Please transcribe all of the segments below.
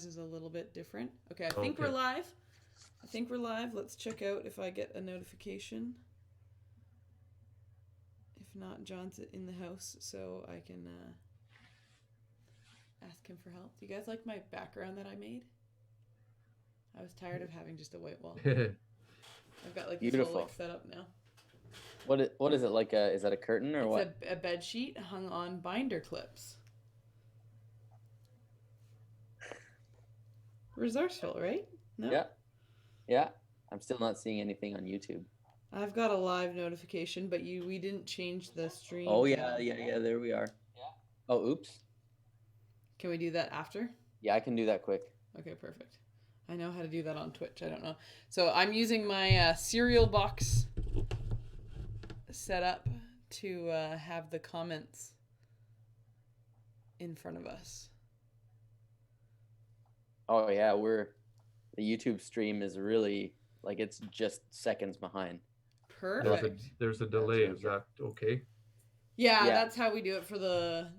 guys is a little bit different. Okay, I think we're live. Let's check out if I get a notification. If not, John's in the house, so I can ask him for help. Do you guys like my background that I made? I was tired of having just a white wall. I've got like this whole like setup now. What is it like? Is that a curtain or what? It's a bed sheet hung on binder clips. Resourceful, right? No? Yeah. I'm still not seeing anything on YouTube. I've got a live notification, but we didn't change the stream. Oh yeah. There we are. Yeah. Oh, oops. Can we do that after? Yeah, I can do that quick. Okay, perfect. I know how to do that on Twitch. I don't know. So I'm using my cereal box set up to have the comments in front of us. Oh yeah, the YouTube stream is really like it's just seconds behind. Perfect. There's a delay. Is that okay? Yeah, that's how we do it for the.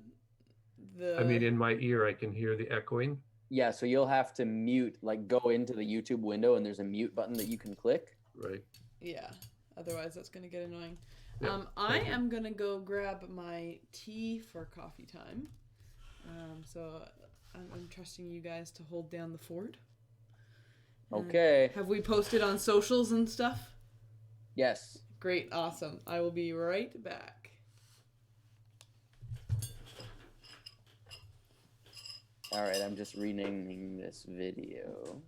I mean, in my ear, I can hear the echoing. Yeah, so you'll have to mute, like go into the YouTube window, and there's a mute button that you can click. Right. Yeah. Otherwise, that's going to get annoying. Yeah, I am going to go grab my tea for coffee time. So I'm trusting you guys to hold down the fort. Okay. Have we posted on socials and stuff? Yes. Great. Awesome. I will be right back. All right, I'm just renaming this video.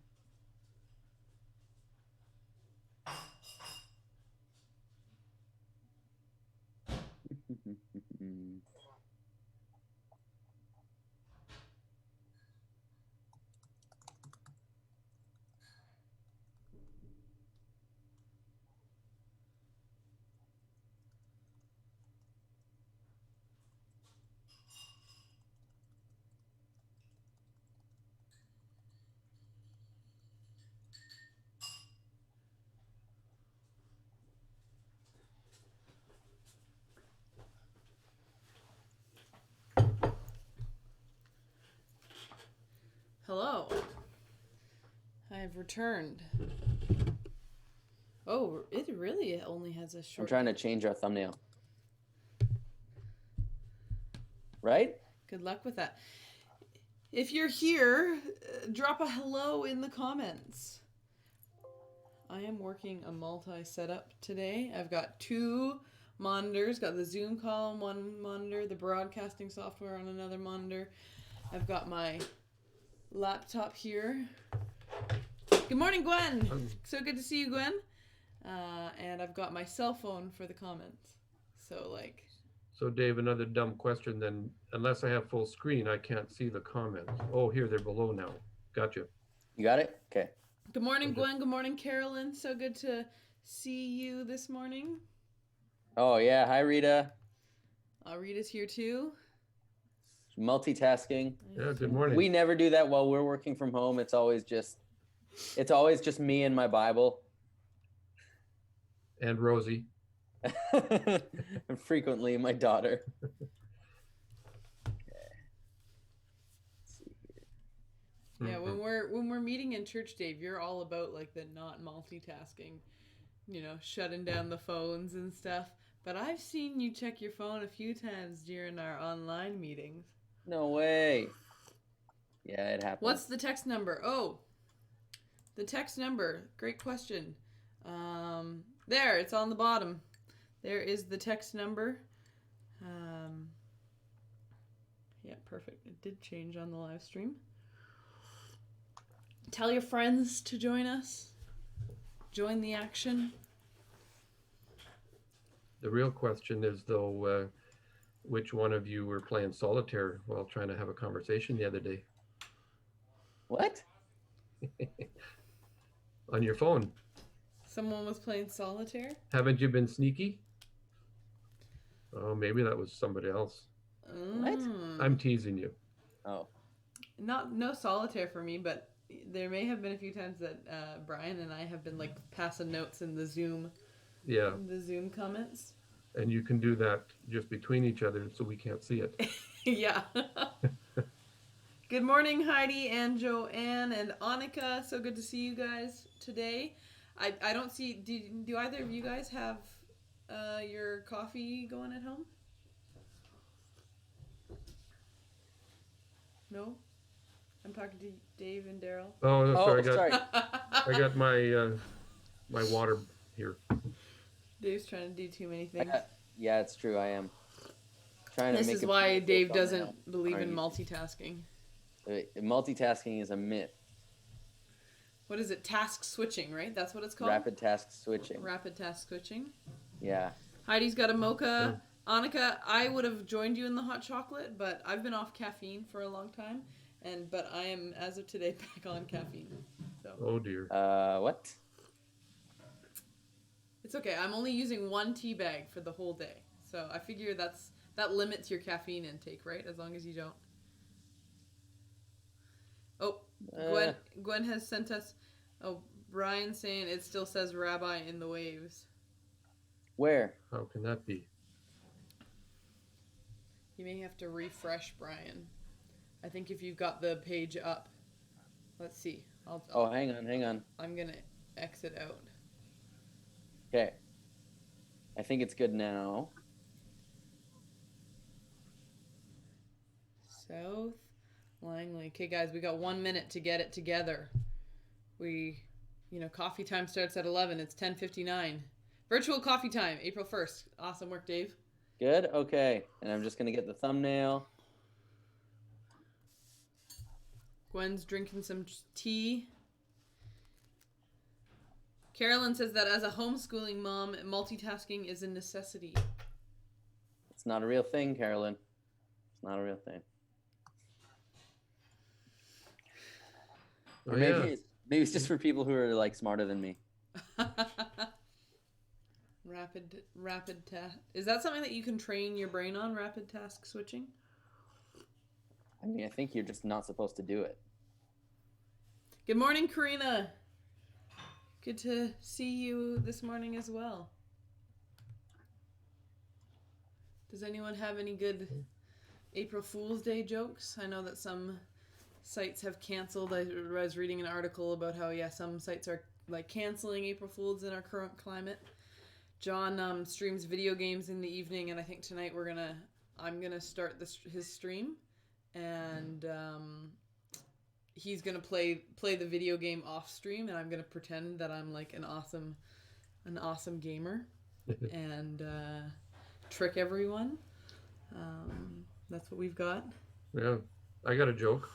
Hello. I have returned. Oh, it really only has a short... I'm trying to change our thumbnail. Right? Good luck with that. If you're here, drop a hello in the comments. I am working a multi-setup today. I've got 2 monitors. Got the Zoom call on one monitor, the broadcasting software on another monitor. I've got my laptop here. Good morning, Gwen. So good to see you, Gwen. And I've got my cell phone for the comments. So Dave, another dumb question then. Unless I have full screen, I can't see the comments. Oh, here, they're below now. Gotcha. You got it? Okay. Good morning, Gwen. Good morning, Carolyn. So good to see you this morning. Oh, yeah. Hi, Rita. Rita's here too. Multitasking. Yeah, good morning. We never do that while we're working from home. It's always just me and my Bible. And Rosie. And frequently my daughter. Okay. Let's see here. Yeah, when we're meeting in church, Dave, you're all about like the not multitasking, shutting down the phones and stuff. But I've seen you check your phone a few times during our online meetings. No way. Yeah, it happens. What's the text number? Oh, the text number. Great question. There, it's on the bottom. There is the text number. Yeah, perfect. It did change on the live stream. Tell your friends to join us. Join the action. The real question is, though, which one of you were playing solitaire while trying to have a conversation the other day? What? On your phone. Someone was playing solitaire? Haven't you been sneaky? Oh, maybe that was somebody else. What? I'm teasing you. Oh. No solitaire for me, but there may have been a few times that Brian and I have been like passing notes in the Zoom. Yeah. In the Zoom comments. And you can do that just between each other so we can't see it. Yeah. Good morning, Heidi and Joanne and Annika. So good to see you guys today. I don't see. Do either of you guys have your coffee going at home? No? I'm talking to Dave and Daryl. Oh, no, sorry. Oh, sorry. I got my my water here. Dave's trying to do too many things. Yeah, it's true. I am trying to This make is a why beautiful Dave thumbnail doesn't believe on in YouTube. multitasking. Multitasking is a myth. What is it? Task switching, right? That's what it's called? Rapid task switching. Rapid task switching. Yeah. Heidi's got a mocha. Annika, I would have joined you in the hot chocolate, but I've been off caffeine for a long time, but I am, as of today, back on caffeine. So Oh dear. What? it's okay. I'm only using one tea bag for the whole day, so I figure that limits your caffeine intake, right? As long as you don't. Oh, Gwen has sent us. Oh, Brian saying it still says Rabbi in the waves. Where? How can that be? You may have to refresh, Brian. I think if you've got the page up. Let's see. Oh, hang on. I'm gonna exit out. Okay. I think it's good now. South Langley. Okay, guys, we got 1 minute to get it together. Coffee time starts at 11. It's 10:59. Virtual coffee time, April 1st. Awesome work, Dave. Good? Okay. And I'm just going to get the thumbnail. Gwen's drinking some tea. Carolyn says that as a homeschooling mom, multitasking is a necessity. It's not a real thing, Carolyn. It's not a real thing. Or maybe it's just for people who are like smarter than me. Rapid task. Is that something that you can train your brain on, rapid task switching? I mean, I think you're just not supposed to do it. Good morning, Karina. Good to see you this morning as well. Does anyone have any good April Fool's Day jokes? I know that some sites have canceled. I was reading an article about how, some sites are like canceling April Fools in our current climate. John streams video games in the evening, and I think tonight I'm gonna start his stream, and he's gonna play the video game off stream, and I'm gonna pretend that I'm like an awesome gamer, and trick everyone. That's what we've got. Yeah, I got a joke.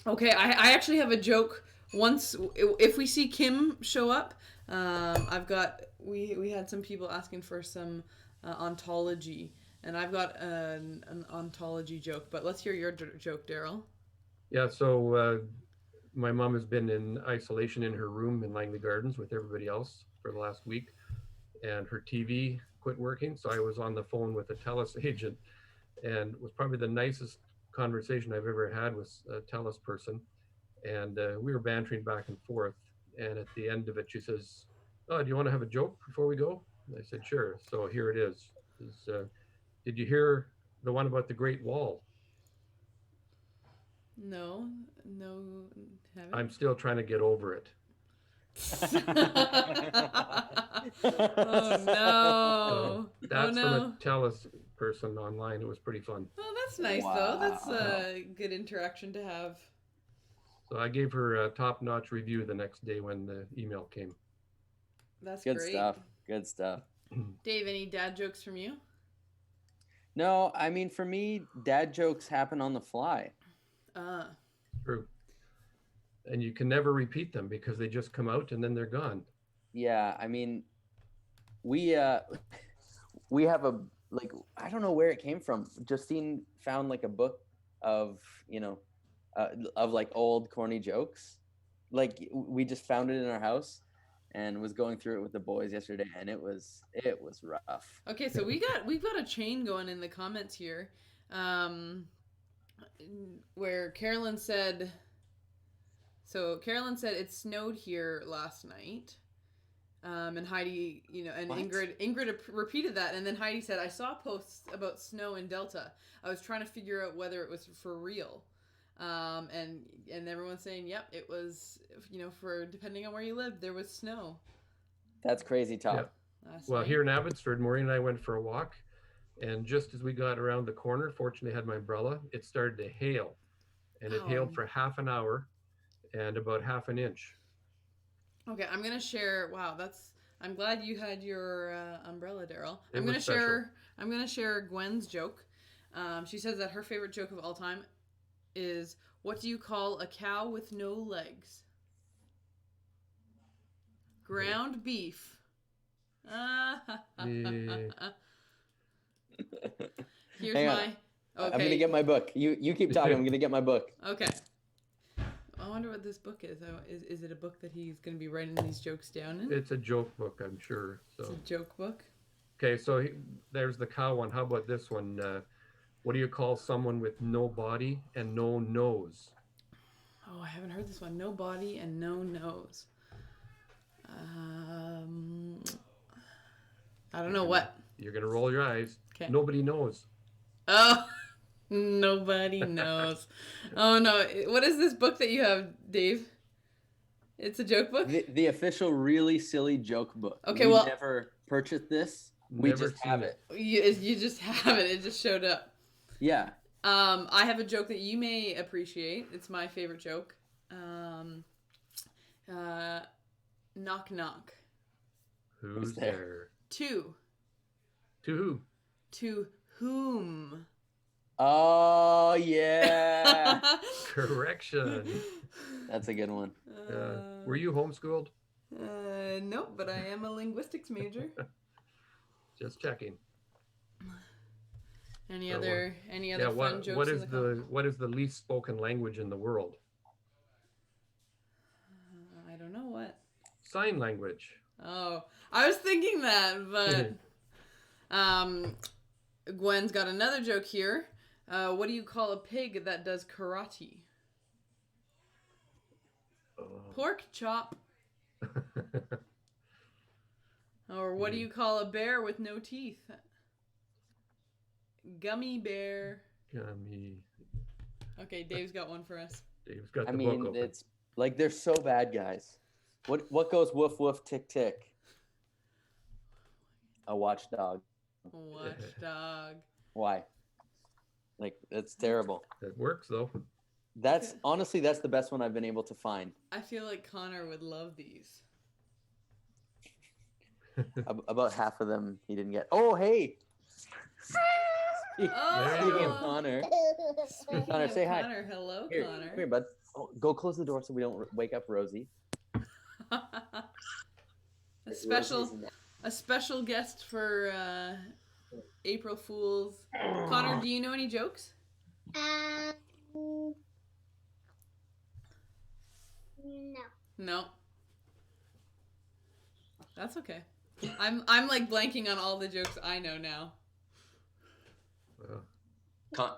Okay, I actually have a joke. Once, if we see Kim show up, we had some people asking for some ontology, and I've got an ontology joke. But let's hear your joke, Daryl. Yeah, so my mom has been in isolation in her room in Langley Gardens with everybody else for the last week, and her TV quit working. So I was on the phone with a TELUS agent, and it was probably the nicest conversation I've ever had with a TELUS person. And we were bantering back and forth. And at the end of it, she says, "Oh, do you want to have a joke before we go?" And I said, "Sure." So here it is. Did you hear the one about the Great Wall? No, haven't. I'm still trying to get over it. Oh no! That's no. from a TELUS person online. It was pretty fun. Oh, that's nice though. That's a good interaction to have. So I gave her a top-notch review the next day when the email came. That's Good great. Good stuff. Dave, any dad jokes from you? No, I mean, for me, dad jokes happen on the fly. True. And you can never repeat them because they just come out and then they're gone. Yeah, I mean, we have I don't know where it came from. Justine found like a book of like old corny jokes. Like we just found it in our house and was going through it with the boys yesterday, and it was rough. Okay, so we've got a chain going in the comments here, where Carolyn said it snowed here last night. And Heidi, and What? Ingrid repeated that, and then Heidi said, "I saw posts about snow in Delta. I was trying to figure out whether it was for real." And everyone's saying, yep, it was, for depending on where you lived, there was snow That's crazy talk. Yep. last Well, night. here in Abbotsford, Maureen and I went for a walk, and just as we got around the corner, fortunately I had my umbrella, it started to hail, and it hailed for half an hour and about half an inch. Okay, I'm gonna share. Wow, I'm glad you had your umbrella, Daryl. It was special. I'm gonna share Gwen's joke. She says that her favorite joke of all time is, "What do you call a cow with no legs?" Ground beef. Here's Hang on. my. Okay. I'm gonna get my book. You keep talking. I'm gonna get my book. Okay. I wonder what this book is. Is it a book that he's going to be writing these jokes down in? It's a joke book, I'm sure. So. It's a joke book. Okay, so there's the cow one. How about this one? What do you call someone with no body and no nose? Oh, I haven't heard this one. No body and no nose. I don't know what. You're gonna roll your eyes. Okay. Nobody knows. Oh, nobody knows. Oh no! What is this book that you have, Dave? It's a joke book. The official really silly joke book. Okay, we well, never purchased this. We Never just seen have it. You just have it. It just showed up. Yeah. I have a joke that you may appreciate. It's my favorite joke. Knock knock. Who's there? To who? To whom? Oh yeah. Correction. That's a good one. Were you homeschooled? Nope, but I am a linguistics major. Just checking. Any other fun jokes? What is the least spoken language in the world? I don't know what. Sign language. Oh, I was thinking that, but Gwen's got another joke here. What do you call a pig that does karate? Pork chop. Or what do you call a bear with no teeth? Gummy bear. Gummy. Okay, Dave's got one for us. Dave's got the book open. It's like they're so bad, guys. What goes woof woof tick tick? A watchdog. Watchdog. Why? Like, that's terrible. It works though. That's honestly, that's the best one I've been able to find. I feel like Connor would love these. About half of them he didn't get. Oh, hey. Speaking of Connor. Connor, say hi. Connor, hello, Here, Connor. Come here, bud. Oh, go close the door so we don't wake up Rosie. A special guest for April Fools. Connor, do you know any jokes? No. No. That's okay. I'm like blanking on all the jokes I know now.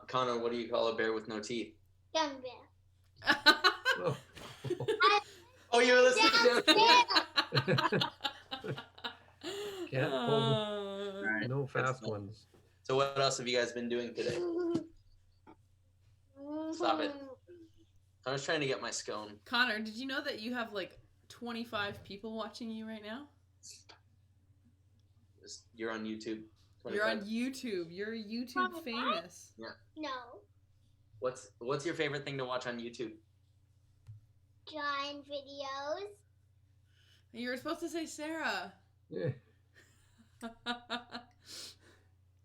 Connor, what do you call a bear with no teeth? Gummy bear. Oh. Oh, you were listening to Can't pull. Right. No fast ones. So what else have you guys been doing today? Stop it. I was trying to get my scone. Connor, did you know that you have like 25 people watching you right now? You're on YouTube. 25. You're on YouTube. You're YouTube famous. Yeah. No. What's your favorite thing to watch on YouTube? Drawing videos. You were supposed to say Sarah. Yeah.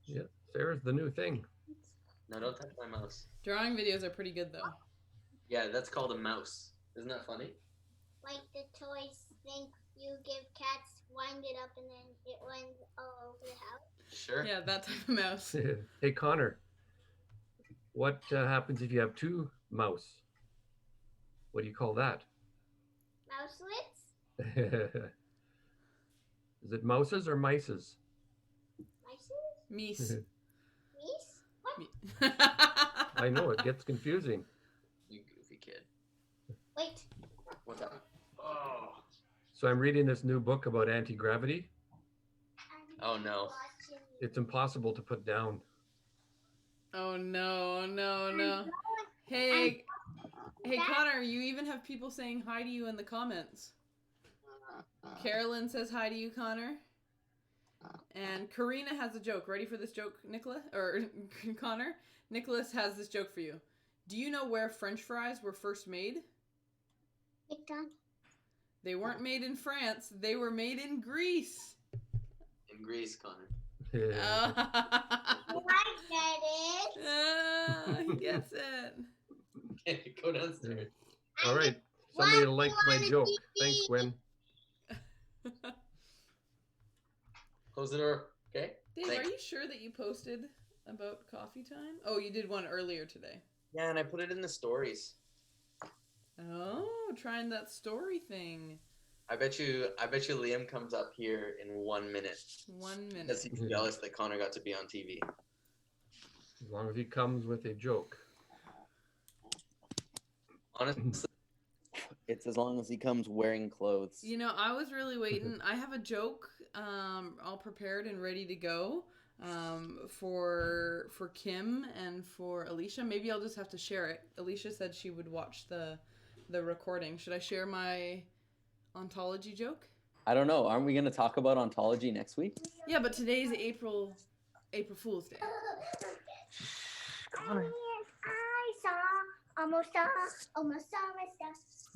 Yeah. Sarah's the new thing. No, don't touch my mouse. Drawing videos are pretty good though. Yeah, that's called a mouse. Isn't that funny? Like the toys thing you give cats, wind it up, and then it runs all over the house. Sure. Yeah, that type of mouse. Hey, Connor. What happens if you have two mouse? What do you call that? Mouselets? Is it mouses or mices? Mice? Meese. Meese? What? I know, it gets confusing. You goofy kid. Wait. What's up? Oh. So I'm reading this new book about anti-gravity. Oh no. It's impossible to put down. Oh no, no, no. Hey, Hey, Connor, you even have people saying hi to you in the comments. Carolyn says hi to you, Connor. And Karina has a joke. Ready for this joke, Nicholas? Or Connor? Nicholas has this joke for you. Do you know where French fries were first made? McDonald's. They weren't made in France. They were made in Greece. In Greece, Connor. Yeah. I get it. He gets it. Okay, go downstairs. All right. Somebody liked my joke. Thanks, Gwen. Close the door. Okay. Dave, Thanks. are you sure that you posted about coffee time? Oh, you did one earlier today. Yeah, and I put it in the stories. Oh, trying that story thing. I bet you Liam comes up here in 1 minute. 1 minute. Because he's jealous that Connor got to be on TV. As long as he comes with a joke. Honestly, it's as long as he comes wearing clothes. You know, I was really waiting. I have a joke all prepared and ready to go for Kim and for Alicia. Maybe I'll just have to share it. Alicia said she would watch the recording. Should I share my ontology joke? I don't know. Aren't we going to talk about ontology next week? Yeah, but today's April Fool's Day. Connor. I saw, almost saw my stuff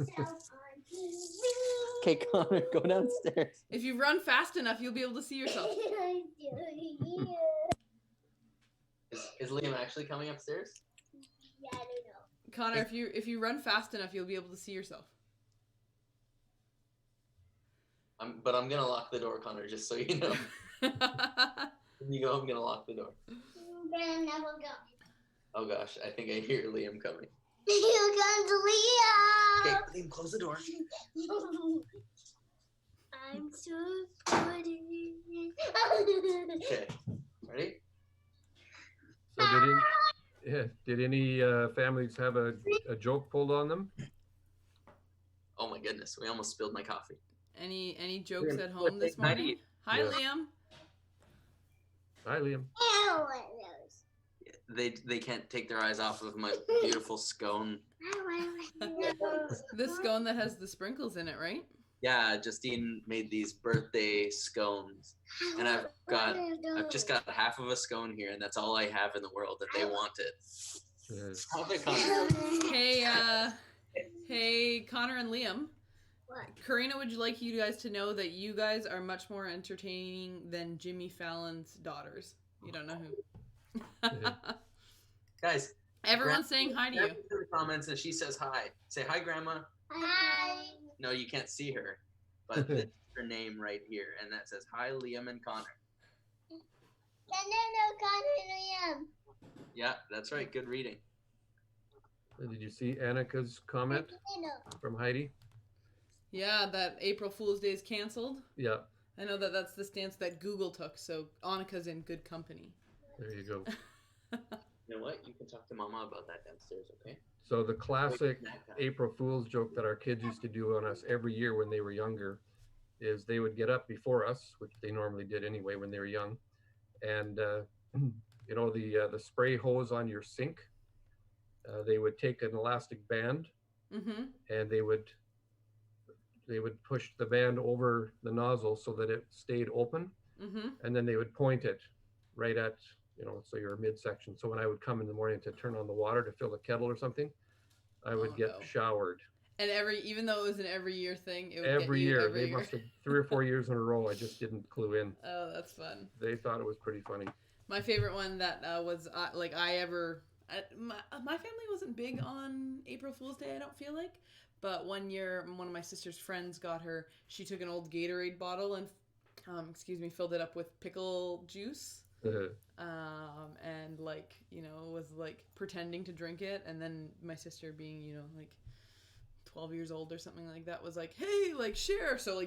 on TV. Okay, Connor, go downstairs. If you run fast enough, you'll be able to see yourself. Is Liam actually coming upstairs? Yeah, I don't know. Connor, if you run fast enough, you'll be able to see yourself. But I'm going to lock the door, Connor, just so you know. When you go, I'm going to lock the door. Then I will go. Oh, gosh. I think I hear Liam coming. Here comes Okay, Leo. Liam, close the door. I'm so pretty. Okay. Ready? So did any families have a joke pulled on them? Oh, my goodness. We almost spilled my coffee. Any jokes Liam, at home this say hi to morning? you. Hi, Yeah. Liam. Hi, Liam. I want those. They can't take their eyes off of my beautiful scone. I want those. The scone that has the sprinkles in it, right? Yeah, Justine made these birthday scones, and I've just got half of a scone here, and that's all I have in the world, and they want it. Stop it, Connor. Hey, Connor and Liam. What? Karina, would you like you guys to know that you guys are much more entertaining than Jimmy Fallon's daughters? You don't know who. Yeah. Guys, Everyone's saying hi to you. in the comments, and she says hi. Say hi, Grandma. Hi. No, you can't see her, but this is her name right here, and that says hi, Liam and Connor. No, Connor and Liam. Yeah, that's right. Good reading. Did you see Annika's comment from Heidi? Yeah, that April Fool's Day is canceled. Yeah, I know that's the stance that Google took, so Annika's in good company. there you go. You know what? You can talk to Mama about that downstairs, okay? So the classic April Fool's joke that our kids used to do on us every year when they were younger is they would get up before us, which they normally did anyway when they were young, and you know the spray hose on your sink. They would take an elastic band Mm-hmm. and they would push the band over the nozzle so that it stayed open, Mm-hmm. and then they would point it right at, so your midsection. So when I would come in the morning to turn on the water to fill the kettle or something, I would get no. showered. And even though it was an every year thing, it would Every get you year. every They year. must have 3 or 4 years in a row. I just didn't clue in. Oh, that's fun. They thought it was pretty funny. My favorite one that was my family wasn't big on April Fool's Day, I don't feel like. But one year, one of my sister's friends got her, she took an old Gatorade bottle and, filled it up with pickle juice. And was pretending to drink it. And then my sister being, 12 years old or something like that was like, hey, share. So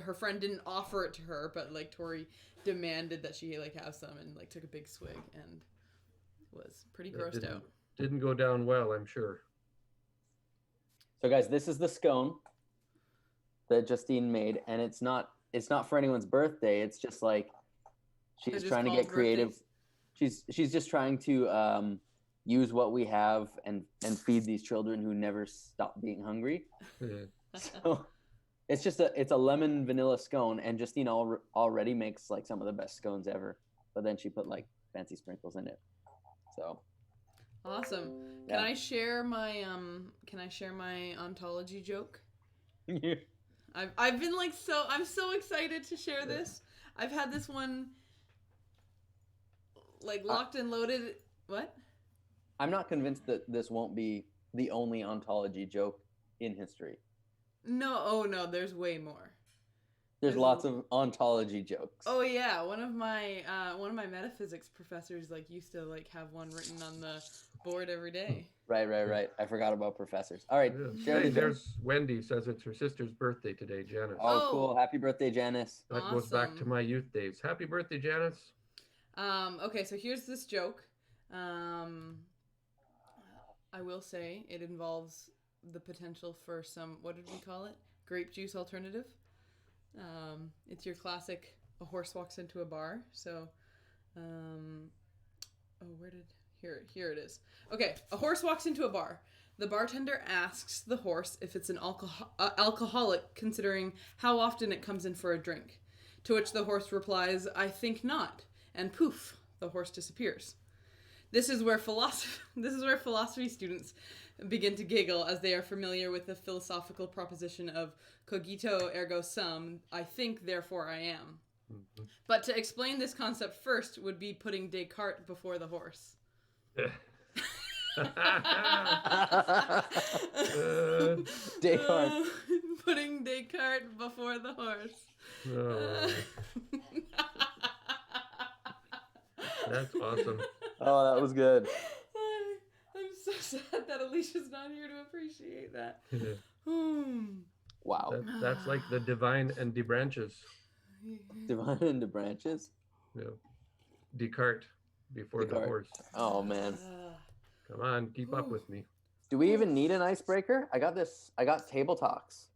her friend didn't offer it to her, but Tori demanded that she have some and took a big swig and was pretty grossed out. Didn't go down well, I'm sure. So guys, this is the scone that Justine made, and it's not for anyone's birthday. It's just she's just trying to get called creative. She's just trying to use what we have and feed these children who never stop being hungry. So it's a lemon vanilla scone, and Justine already makes like some of the best scones ever. But then she put like fancy sprinkles in it. So Awesome. Yeah. Can I share my ontology joke? I've been like I'm so excited to share this. I've had this one like locked and loaded. What? I'm not convinced that this won't be the only ontology joke in history. No, oh no, there's way more. There's lots of ontology jokes. Oh yeah, one of my metaphysics professors like used to like have one written on the board every day. Right. I forgot about professors. All right, share the joke. There's Wendy says it's her sister's birthday today, Janice. Oh, cool. Happy birthday, Janice. That goes back to my youth days. Happy birthday, Janice. Okay, so here's this joke. I will say it involves the potential for some, what did we call it? Grape juice alternative. It's your classic, a horse walks into a bar. So, here it is. Okay, a horse walks into a bar. The bartender asks the horse if it's an alcoholic, considering how often it comes in for a drink. To which the horse replies, "I think not." And poof, the horse disappears. This is where philosophy students begin to giggle, as they are familiar with the philosophical proposition of cogito ergo sum, I think, therefore I am. Mm-hmm. But to explain this concept first would be putting Descartes before the horse. Descartes. Putting Descartes before the horse. Oh. That's awesome. Oh, that was good. I'm so sad that Alicia's not here to appreciate that. Wow. That's like the divine and the branches. Divine and the branches? Yeah. Descartes before the horse. Oh, man. Come on, keep up with me. Do we even need an icebreaker? I got table talks.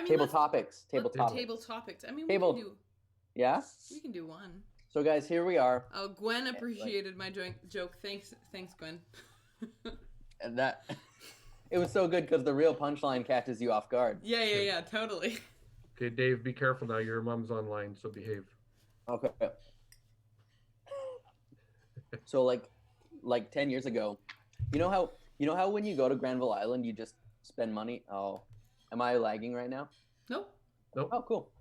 Table topics. Table topics. I mean, we can do... Yeah? We can do one. So, guys, here we are. Oh, Gwen appreciated my joke. Thanks, Gwen. And that... It was so good because the real punchline catches you off guard. Yeah, totally. Okay, Dave, be careful now. Your mom's online, so behave. Okay. So, like 10 years ago, you know how when you go to Granville Island, you just spend money? Oh, am I lagging right now? Nope. Oh, cool.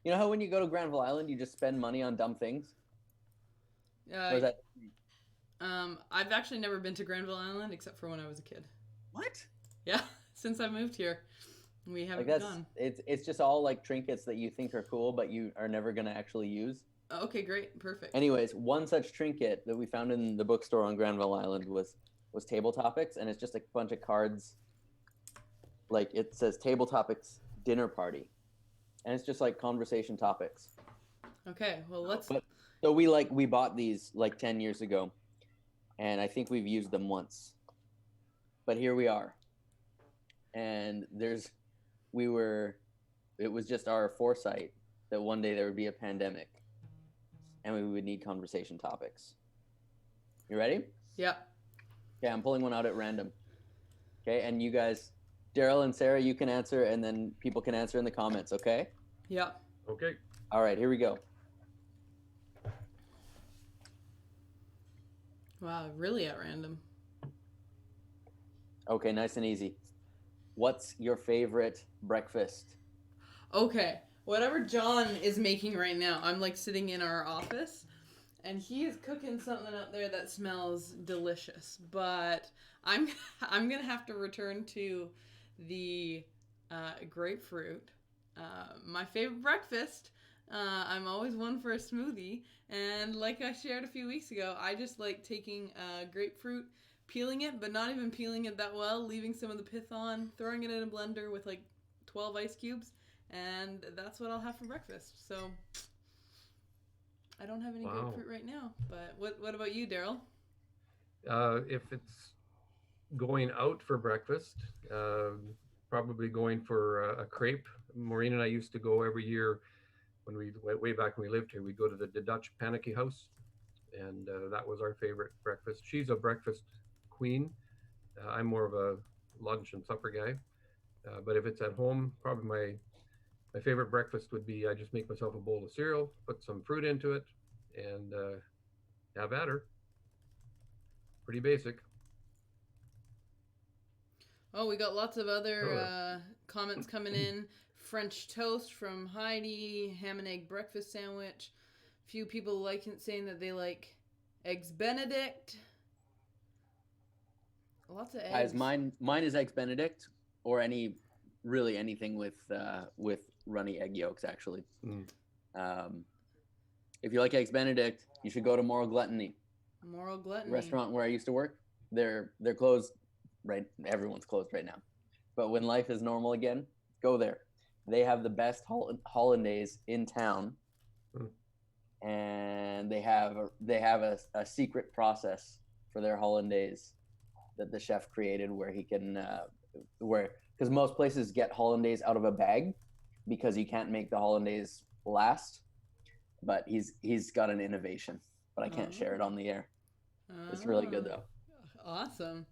You know how when you go to Granville Island, you just spend money on dumb things? Or is that... I've actually never been to Granville Island except for when I was a kid. What? Yeah, since I moved here, we haven't gone. It's just all like trinkets that you think are cool, but you are never gonna actually use. Okay, great, perfect. Anyways, one such trinket that we found in the bookstore on Granville Island was Table Topics, and it's just a bunch of cards. Like it says Table Topics Dinner Party, and it's just like conversation topics. Okay, well let's. So we bought these like 10 years ago, and I think we've used them once. But here we are, and it was just our foresight that one day there would be a pandemic, and we would need conversation topics. You ready? Yeah. Okay, I'm pulling one out at random. Okay, and you guys, Daryl and Sarah, you can answer, and then people can answer in the comments, okay? Yeah. Okay. All right, here we go. Wow, really at random. Okay, nice and easy. What's your favorite breakfast? Okay, whatever John is making right now, I'm like sitting in our office, and he is cooking something up there that smells delicious. But I'm gonna have to return to the grapefruit. My favorite breakfast. I'm always one for a smoothie, and like I shared a few weeks ago, I just like taking grapefruit, peeling it, but not even peeling it that well, leaving some of the pith on, throwing it in a blender with like 12 ice cubes, and that's what I'll have for breakfast. So I don't have any grapefruit right now, but what about you, Daryl? If it's going out for breakfast, probably going for a crepe. Maureen and I used to go every year when way back when we lived here. We'd go to the Dutch Panicky House, and that was our favorite breakfast. She's a breakfast queen. I'm more of a lunch and supper guy. But if it's at home, probably my favorite breakfast would be I just make myself a bowl of cereal, put some fruit into it, and have at her. Pretty basic. Oh, we got lots of other Oh, comments coming in. French toast from Heidi, ham and egg breakfast sandwich. Few people saying that they like eggs Benedict. Lots of eggs. Guys, mine is eggs Benedict or really anything with runny egg yolks. Actually, if you like eggs Benedict, you should go to Moral Gluttony. Moral Gluttony. Restaurant where I used to work. They're closed. Right, everyone's closed right now. But when life is normal again, go there. They have the best hollandaise in town, and they have a secret process for their hollandaise that the chef created, where he can because most places get hollandaise out of a bag because you can't make the hollandaise last. But he's got an innovation, but I can't share it on the air. It's really good though. Awesome.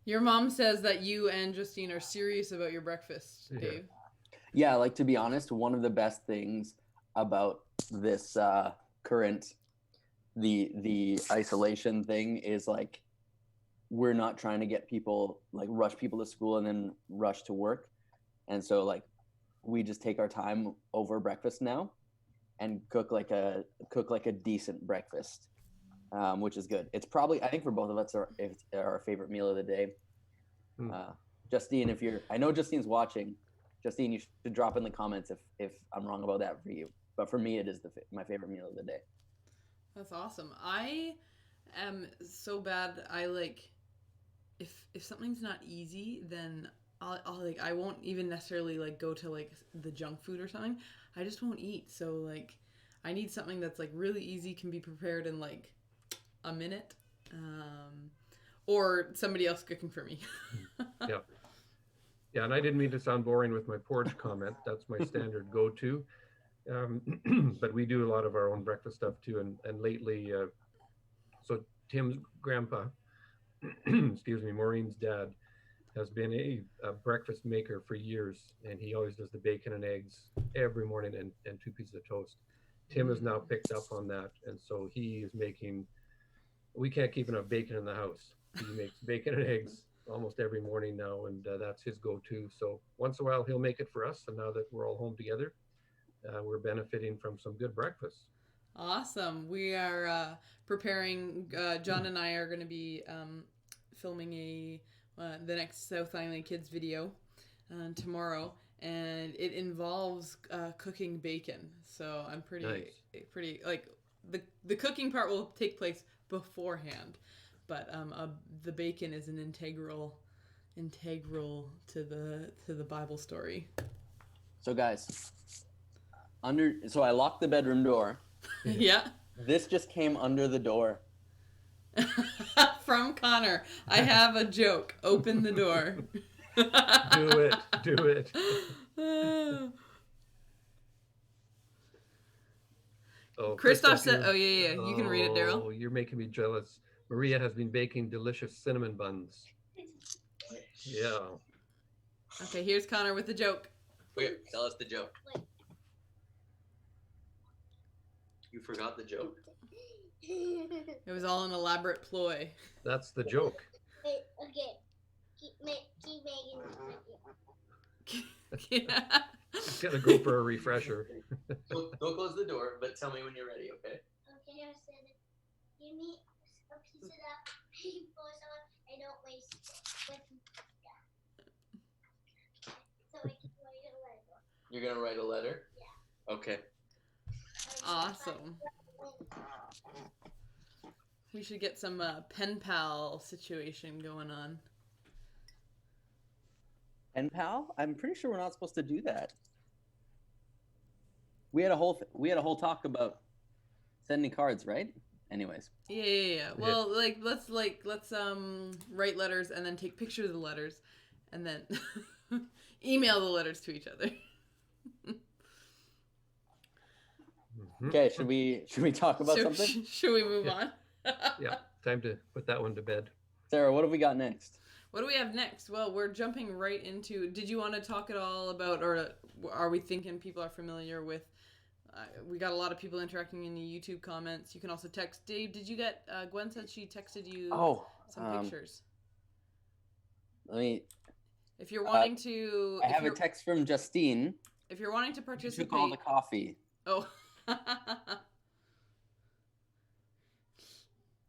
Your mom says that you and Justine are serious about your breakfast, Dave. Yeah, like, to be honest, one of the best things about this current the isolation thing is, like, we're not trying to get people, like, rush people to school and then rush to work. And so, like, we just take our time over breakfast now and cook like a decent breakfast. Which is good. It's probably, I think, for both of us, our favorite meal of the day. Justine, I know Justine's watching. Justine, you should drop in the comments if I'm wrong about that for you. But for me, it is my favorite meal of the day. That's awesome. I am so bad. I like if something's not easy, then I'll like I won't even necessarily like go to like the junk food or something. I just won't eat. So like I need something that's like really easy, can be prepared in like a minute, or somebody else cooking for me. Yeah, and I didn't mean to sound boring with my porridge comment. That's my standard go-to. But we do a lot of our own breakfast stuff too. And lately, so Tim's grandpa, excuse me, Maureen's dad, has been a breakfast maker for years, and he always does the bacon and eggs every morning and 2 pieces of toast. Tim has now picked up on that, and so he is making. We can't keep enough bacon in the house. He makes bacon and eggs almost every morning now, and that's his go-to. So once in a while, he'll make it for us. And now that we're all home together, we're benefiting from some good breakfast. Awesome. We are preparing. John and I are going to be filming the next South Island Kids video tomorrow, and it involves cooking bacon. So I'm pretty like the cooking part will take place beforehand, but the bacon is an integral to the Bible story. So guys, so I locked the bedroom door. Yeah. This just came under the door. From Connor. I have a joke. Open the door. Do it. Christoph said, oh, yeah. You can read it, Daryl. Oh, you're making me jealous. Maria has been baking delicious cinnamon buns. Yeah. Okay, here's Connor with the joke. Wait, tell us the joke. You forgot the joke? It was all an elaborate ploy. That's the joke. Wait, okay. Keep making Yeah. Gotta go for a refresher. Don't close the door, but tell me when you're ready, okay? Okay, I said it. You need a piece of that paper so I don't waste it. So I can write a letter. You're gonna write a letter? Yeah. Okay. Awesome. We should get some pen pal situation going on. Pen pal? I'm pretty sure we're not supposed to do that. We had a whole talk about sending cards, right? Anyways. Yeah. Well, let's write letters and then take pictures of the letters and then email the letters to each other. Okay, should we talk about something? Should we move Yeah. on? Yeah, time to put that one to bed. Sarah, what have we got next? What do we have next? Well, we're jumping right into. Did you want to talk at all about, or are we thinking people are familiar with? We got a lot of people interacting in the YouTube comments. You can also text Dave. Did you get? Gwen said she texted you some pictures. Let me. If you're wanting to, I have a text from Justine. If you're wanting to She participate, took all the coffee. oh.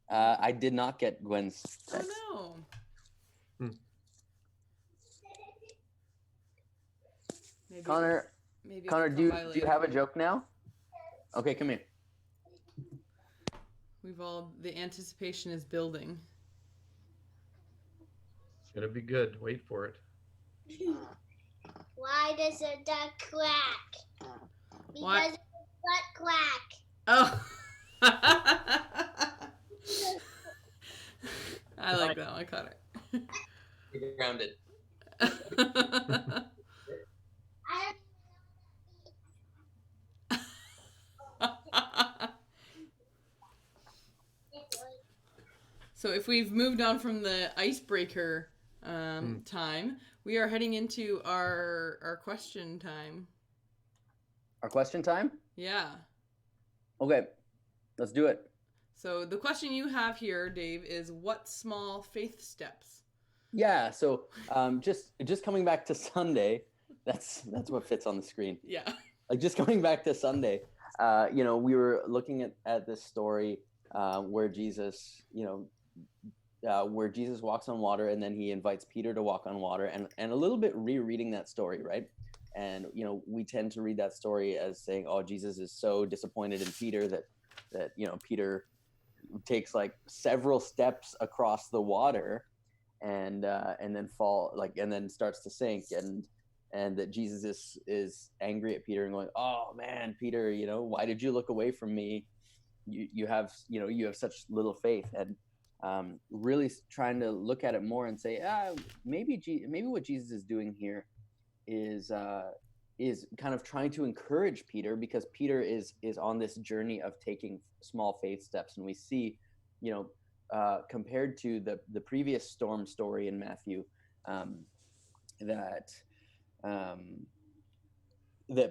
I did not get Gwen's text. Oh no. Maybe, Connor, do you have a joke now? Okay, come here. The anticipation is building. It's gonna be good. Wait for it. Why does a duck quack? Why? Because it's a butt quack. Oh. I like that one, Connor. You're grounded. So if we've moved on from the icebreaker time, we are heading into our question time. Our question time? Yeah. Okay, let's do it. So the question you have here, Dave, is what small faith steps? Yeah, so just coming back to Sunday, that's what fits on the screen. Yeah. Like just coming back to Sunday, we were looking at this story where Jesus, where Jesus walks on water, and then he invites Peter to walk on water, and a little bit rereading that story, right? And we tend to read that story as saying, oh, Jesus is so disappointed in Peter that Peter takes like several steps across the water and then starts to sink, and that Jesus is angry at Peter and going, oh man, Peter, why did you look away from me? You have such little faith. And really trying to look at it more and say, maybe what Jesus is doing here is kind of trying to encourage Peter, because Peter is on this journey of taking small faith steps. And we see, compared to the previous storm story in Matthew, that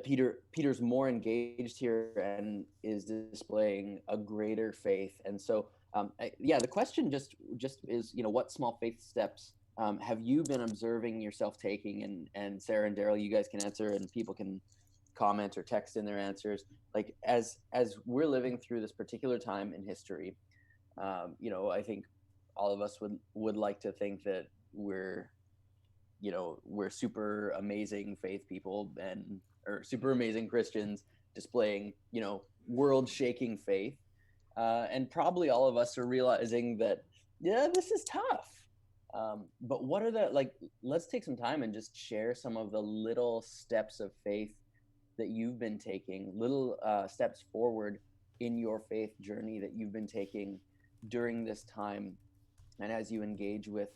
Peter's more engaged here and is displaying a greater faith. And so the question just is, what small faith steps have you been observing yourself taking? And Sarah and Daryl, you guys can answer, and people can comment or text in their answers. Like as we're living through this particular time in history, I think all of us would like to think that we're super amazing faith people or super amazing Christians displaying, world-shaking faith. And probably all of us are realizing that, yeah, this is tough. But what are let's take some time and just share some of the little steps of faith that you've been taking, little steps forward in your faith journey that you've been taking during this time. And as you engage with,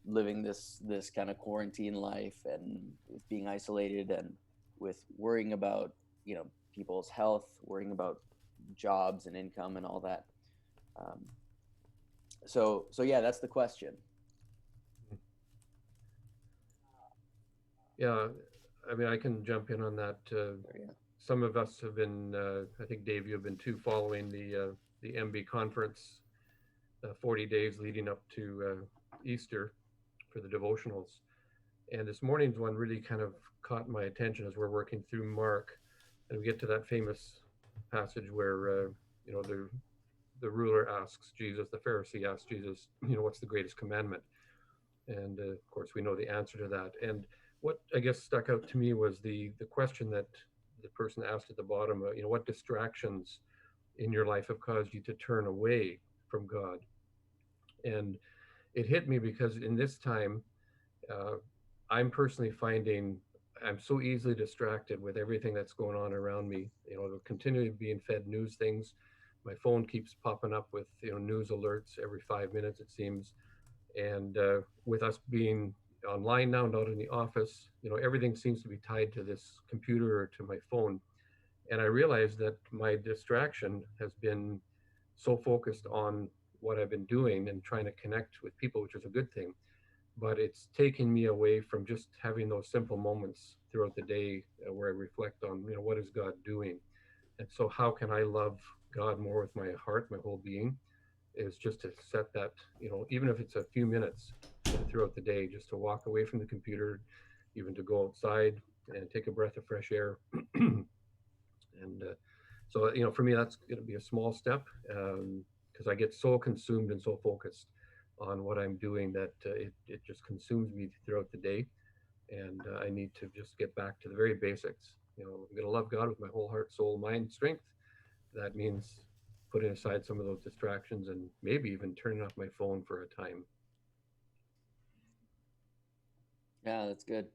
living this kind of quarantine life, and with being isolated, and with worrying about, people's health, worrying about jobs and income and all that. So yeah, that's the question. Yeah, I mean, I can jump in on that. Some of us have been, I think Dave, you have been too, following the MB conference, 40 days leading up to Easter for the devotionals. And this morning's one really kind of caught my attention as we're working through Mark, and we get to that famous passage where the ruler asks Jesus, the Pharisee asks Jesus, what's the greatest commandment? And of course we know the answer to that. And what I guess stuck out to me was the question that the person asked at the bottom, what distractions in your life have caused you to turn away from God? And it hit me because in this time, I'm personally finding I'm so easily distracted with everything that's going on around me. Continually being fed news things. My phone keeps popping up with news alerts every 5 minutes, it seems. And with us being online now, not in the office. Everything seems to be tied to this computer or to my phone. And I realized that my distraction has been so focused on what I've been doing and trying to connect with people, which is a good thing. But it's taking me away from just having those simple moments throughout the day where I reflect on, what is God doing? And so, how can I love God more with my heart, my whole being? Is just to set that, even if it's a few minutes throughout the day, just to walk away from the computer, even to go outside and take a breath of fresh air. And so, for me, that's going to be a small step because I get so consumed and so focused on what I'm doing that it just consumes me throughout the day. And I need to just get back to the very basics. I'm going to love God with my whole heart, soul, mind, strength. That means putting aside some of those distractions and maybe even turning off my phone for a time. Yeah, that's good.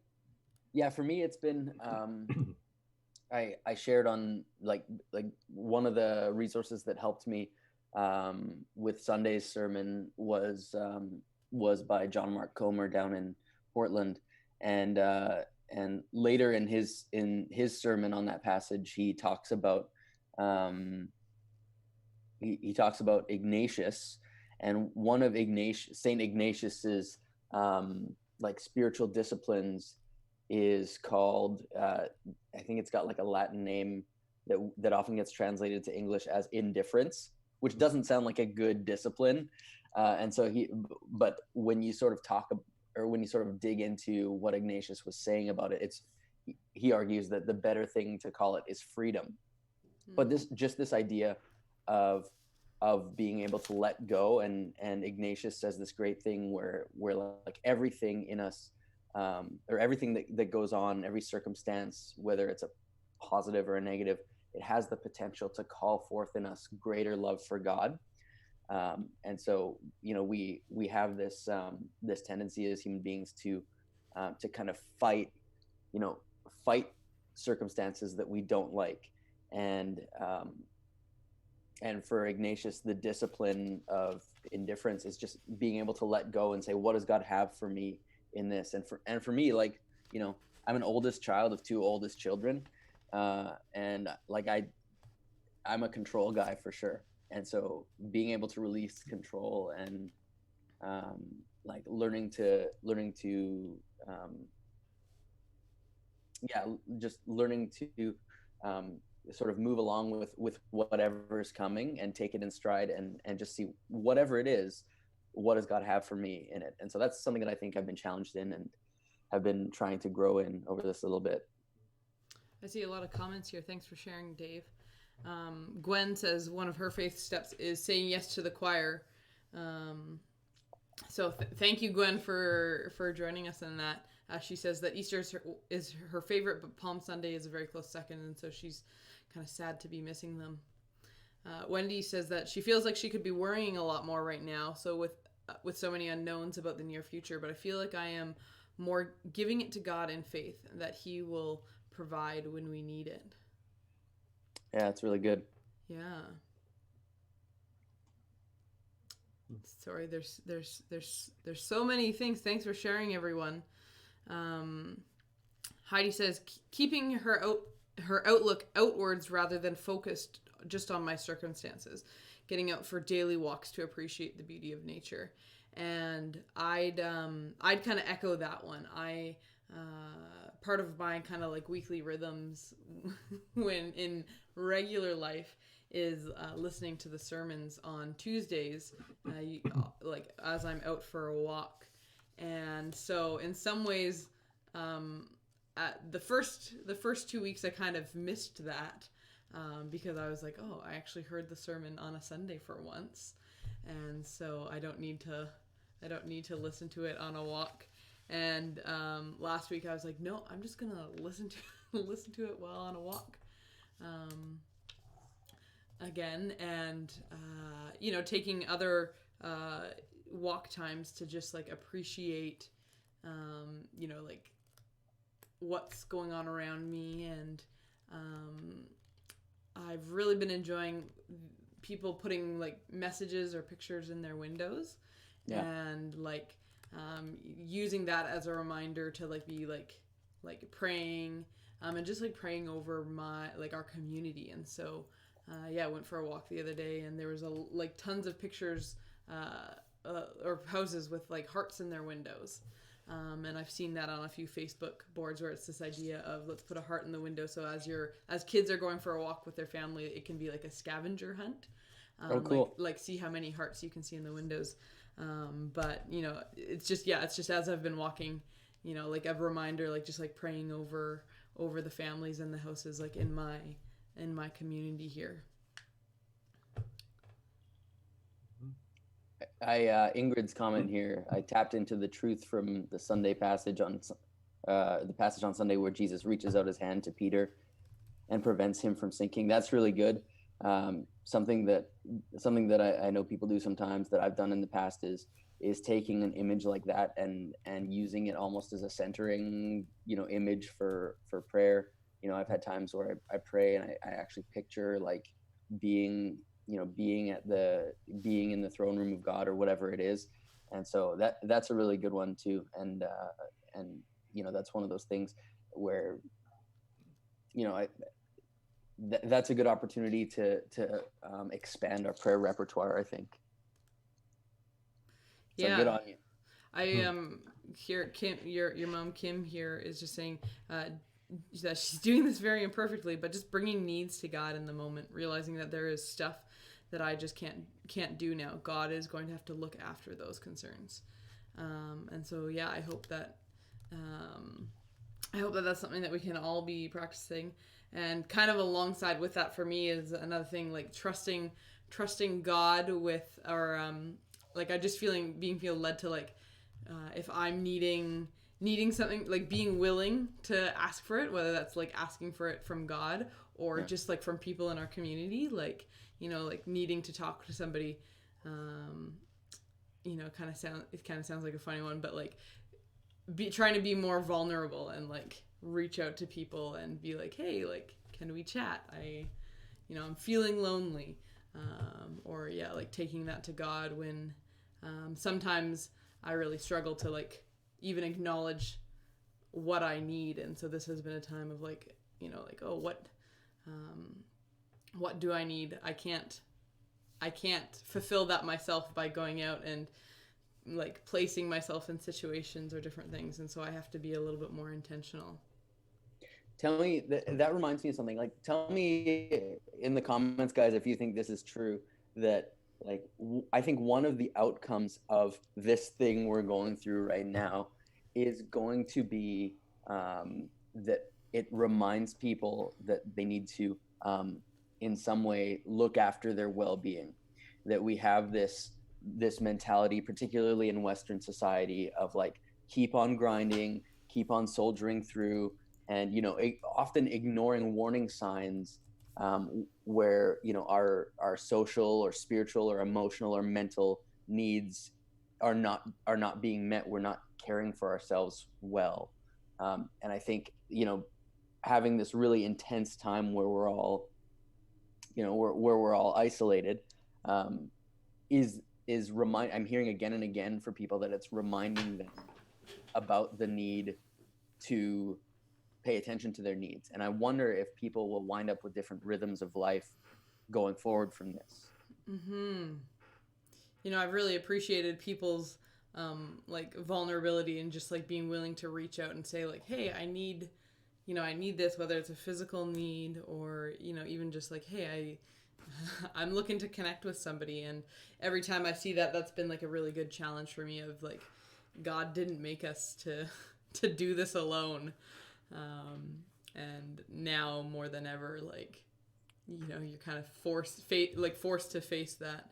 Yeah, for me, it's been I shared on like one of the resources that helped me with Sunday's sermon was by John Mark Comer down in Portland, and later in his sermon on that passage, he talks about he talks about Ignatius, and one of Saint Ignatius's like spiritual disciplines is called I think it's got like a Latin name that often gets translated to English as indifference, which doesn't sound like a good discipline. And so but when you sort of when you sort of dig into what Ignatius was saying about it, he argues that the better thing to call it is freedom. Mm-hmm. But this idea of being able to let go, and Ignatius says this great thing where like everything in us, or everything that goes on, every circumstance, whether it's a positive or a negative, it has the potential to call forth in us greater love for God. And so, we have this tendency as human beings to kind of fight circumstances that we don't like. And for Ignatius, the discipline of indifference is just being able to let go and say, what does God have for me in this? And for me, like, I'm an oldest child of two oldest children. And like, I'm a control guy for sure. And so being able to release control and like learning to sort of move along with whatever is coming and take it in stride and just see whatever it is, what does God have for me in it? And so that's something that I think I've been challenged in and have been trying to grow in over this little bit. I see a lot of comments here. Thanks for sharing, Dave. Gwen says one of her faith steps is saying yes to the choir. So thank you, Gwen, for joining us in that. She says that Easter is her favorite, but Palm Sunday is a very close second, and so she's kind of sad to be missing them. Wendy says that she feels like she could be worrying a lot more right now, so with so many unknowns about the near future, but I feel like I am more giving it to God in faith that He will provide when we need it. Yeah, it's really good. Yeah. Sorry, there's so many things. Thanks for sharing, everyone. Heidi says keeping her outlook outwards rather than focused just on my circumstances, getting out for daily walks to appreciate the beauty of nature. And I'd kind of echo that one. Part of my kind of like weekly rhythms when in regular life is listening to the sermons on Tuesdays, like as I'm out for a walk. And so in some ways, at the first 2 weeks I kind of missed that because I was like, oh, I actually heard the sermon on a Sunday for once, and so I don't need to listen to it on a walk. And last week I was like, no, I'm just gonna listen to it while on a walk again, and taking other walk times to just like appreciate like what's going on around me. And I've really been enjoying people putting like messages or pictures in their windows. Yeah. And like using that as a reminder to like be like praying, and just like praying over our community. And so I went for a walk the other day, and there was like tons of pictures or houses with like hearts in their windows. And I've seen that on a few Facebook boards where it's this idea of let's put a heart in the window. So as kids are going for a walk with their family, it can be like a scavenger hunt. Oh, cool. Like see how many hearts you can see in the windows. But it's just as I've been walking, like a reminder, like just like praying over the families and the houses, like in my community here. Ingrid's comment here. I tapped into the truth from the Sunday passage on the passage on Sunday where Jesus reaches out his hand to Peter and prevents him from sinking. That's really good. Something that I know people do sometimes, that I've done in the past, is taking an image like that and using it almost as a centering, image for prayer. I've had times where I pray and I actually picture like being in the throne room of God or whatever it is. And so that's a really good one too. And that's one of those things where, that's a good opportunity to expand our prayer repertoire, I think. So Yeah. good on you. I here Kim, your mom Kim here is just saying that she's doing this very imperfectly, but just bringing needs to God in the moment, realizing that there is stuff that I just can't do now. God is going to have to look after those concerns, and so I hope that that's something that we can all be practicing. And kind of alongside with that, for me, is another thing, like trusting God with our like I just feel led to like if I'm needing something, like being willing to ask for it, whether that's like asking for it from God or just like from people in our community, like like needing to talk to somebody. It kind of sounds like a funny one, but like trying to be more vulnerable and like reach out to people and be like, hey, like, can we chat? I'm feeling lonely, or like taking that to God when sometimes I really struggle to like even acknowledge what I need. And so this has been a time of like, like, oh, what do I need? I can't fulfill that myself by going out and like placing myself in situations or different things. And so I have to be a little bit more intentional. Tell me, that reminds me of something. Like, tell me in the comments, guys, if you think this is true, that like I think one of the outcomes of this thing we're going through right now is going to be that it reminds people that they need to in some way look after their well-being. That we have this mentality, particularly in Western society, of like keep on grinding, keep on soldiering through, and often ignoring warning signs where our social or spiritual or emotional or mental needs are not being met. We're not caring for ourselves well, and I think having this really intense time where we're all where we're all isolated I'm hearing again and again for people that it's reminding them about the need to pay attention to their needs. And I wonder if people will wind up with different rhythms of life going forward from this. I've really appreciated people's like vulnerability and just like being willing to reach out and say like, hey, I need this, whether it's a physical need or even just like, hey, I'm looking to connect with somebody. And every time I see that, that's been like a really good challenge for me of like, God didn't make us to do this alone. And now more than ever, like, you're kind of forced to face that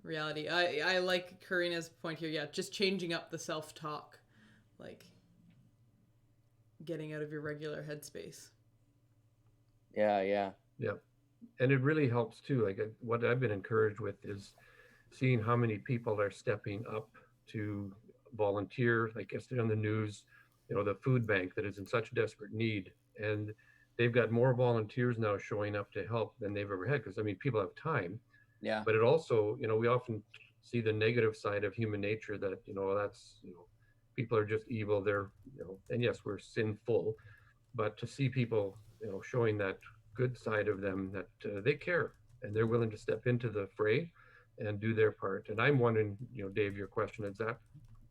reality. I like Karina's point here. Yeah. Just changing up the self-talk, like getting out of your regular headspace. Yeah. And it really helps too. Like what I've been encouraged with is seeing how many people are stepping up to volunteer. Like yesterday on the news, the food bank that is in such desperate need, and they've got more volunteers now showing up to help than they've ever had. Because people have time. Yeah. But it also, we often see the negative side of human nature, that, that's, people are just evil. They're, and yes, we're sinful, but to see people, showing that good side of them, that they care and they're willing to step into the fray and do their part. And I'm wondering, Dave, your question is that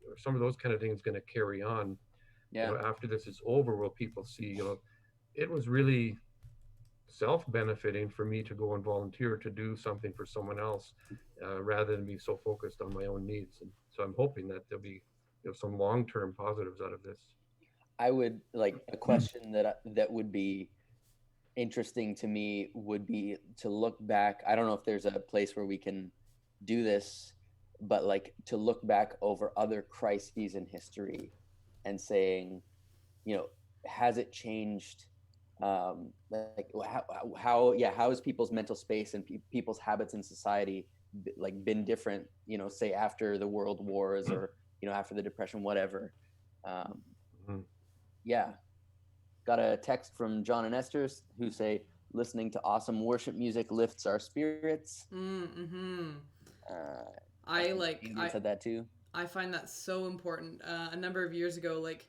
are some of those kind of things going to carry on, Yeah. after this is over? Will people see, it was really self-benefiting for me to go and volunteer to do something for someone else, rather than be so focused on my own needs. And so I'm hoping that there'll be, some long-term positives out of this. I would like a question that would be interesting to me would be to look back. I don't know if there's a place where we can do this, but like to look back over other crises in history and saying, has it changed? Like how has people's mental space and people's habits in society like been different? Say after the world wars, or after the Depression, whatever. Yeah, got a text from John and Esther who say listening to awesome worship music lifts our spirits. I said that too. I find that so important. A number of years ago, like,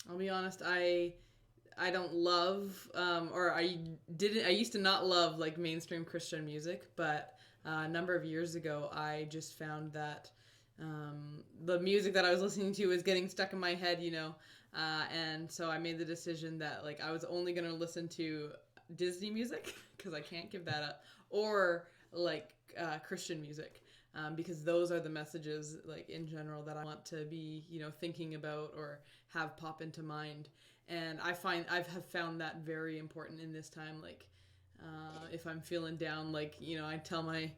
I'll be honest, I don't love, or I used to not love like mainstream Christian music, but a number of years ago, I just found that the music that I was listening to was getting stuck in my head, and so I made the decision that like I was only going to listen to Disney music because I can't give that up, or like Christian music. Because those are the messages, like in general, that I want to be, thinking about or have pop into mind. And I have found that very important in this time. Like, if I'm feeling down, like, I tell my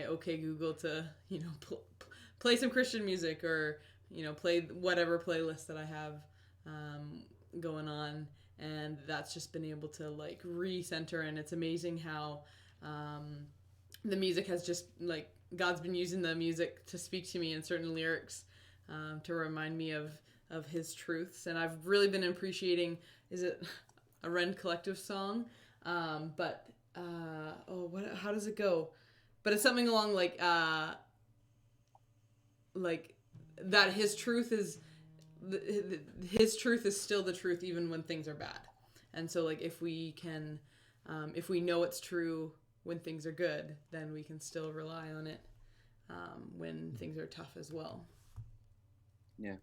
OK Google to, play some Christian music, or, play whatever playlist that I have going on. And that's just been able to like recenter. And it's amazing how the music has just like, God's been using the music to speak to me in certain lyrics, to remind me of his truths. And I've really been appreciating, is it a Rend Collective song? How does it go? But it's something along like that his truth is still the truth even when things are bad. And so like if we can, if we know it's true when things are good, then we can still rely on it when things are tough as well. Yeah.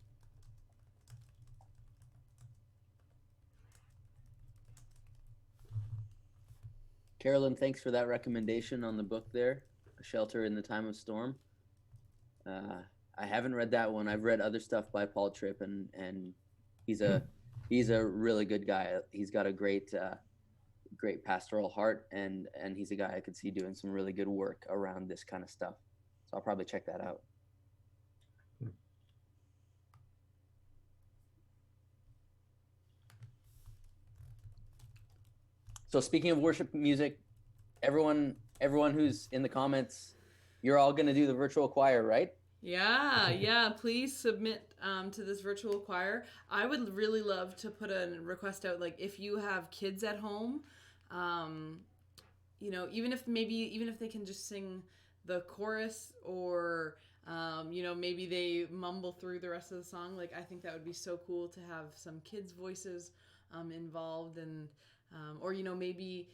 Carolyn, thanks for that recommendation on the book there, A Shelter in the Time of Storm. I haven't read that one. I've read other stuff by Paul Tripp, and he's a really good guy. He's got a great pastoral heart, and he's a guy I could see doing some really good work around this kind of stuff. So I'll probably check that out. So speaking of worship music, everyone who's in the comments, you're all going to do the virtual choir, right? Yeah. Please submit to this virtual choir. I would really love to put a request out, like if you have kids at home, even if they can just sing the chorus, or maybe they mumble through the rest of the song. Like I think that would be so cool to have some kids' voices involved, and or maybe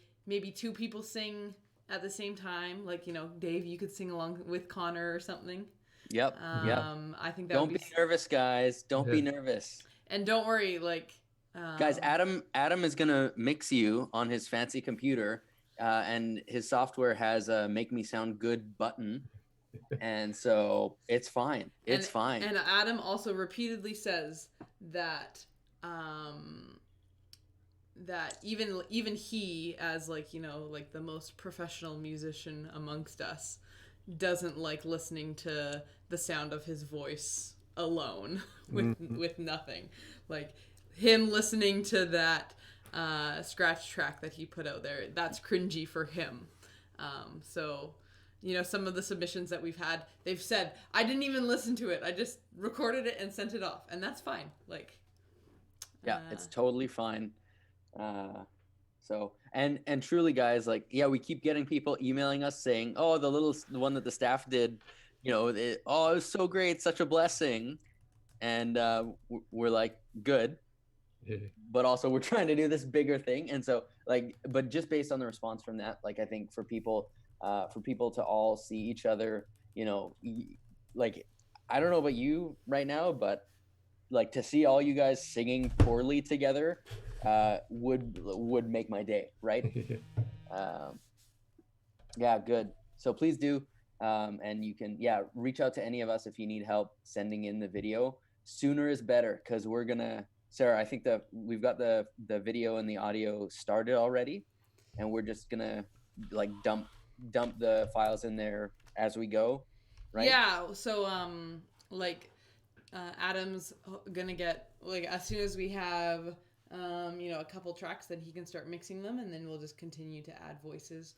two people sing at the same time. Like Dave, you could sing along with Connor or something. Yep. I think that don't would be nervous, guys. Don't be Yeah. nervous. And don't worry, like guys, Adam is gonna mix you on his fancy computer, and his software has a make me sound good button, and so it's fine. It's fine. And Adam also repeatedly says that that even he, as like like the most professional musician amongst us, doesn't like listening to the sound of his voice alone with nothing. Like him listening to that scratch track that he put out there, that's cringy for him. So some of the submissions that we've had, they've said, I didn't even listen to it, I just recorded it and sent it off, and that's fine. Like it's totally fine. So and truly, guys, like we keep getting people emailing us saying, oh, the one that the staff did it was so great, such a blessing, and we're like, good, but also we're trying to do this bigger thing. And so but just based on the response from that, like I think for people to all see each other, like I don't know about you right now, but like to see all you guys singing poorly together would make my day, right? Yeah, good. So please do, and you can reach out to any of us if you need help sending in the video. Sooner is better, because we're gonna, Sarah, I think that we've got the video and the audio started already, and we're just gonna like dump the files in there as we go, right? Yeah. So Adam's gonna get, like, as soon as we have a couple tracks, then he can start mixing them, and then we'll just continue to add voices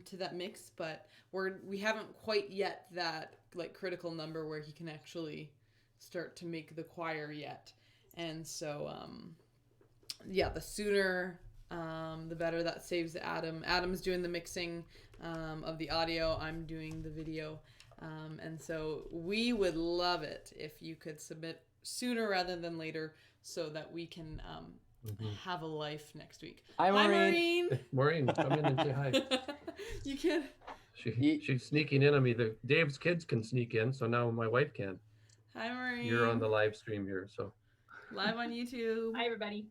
to that mix. But we haven't quite yet that like critical number where he can actually start to make the choir yet. And so the sooner the better. That saves Adam. Adam's doing the mixing of the audio, I'm doing the video. And so we would love it if you could submit sooner rather than later, so that we can have a life next week. Hi, Maureen. Maureen, come in and say hi. You can. She's sneaking in on me. Dave's kids can sneak in, so now my wife can. Hi, Maureen. You're on the live stream here, so. Live on YouTube. Hi, everybody.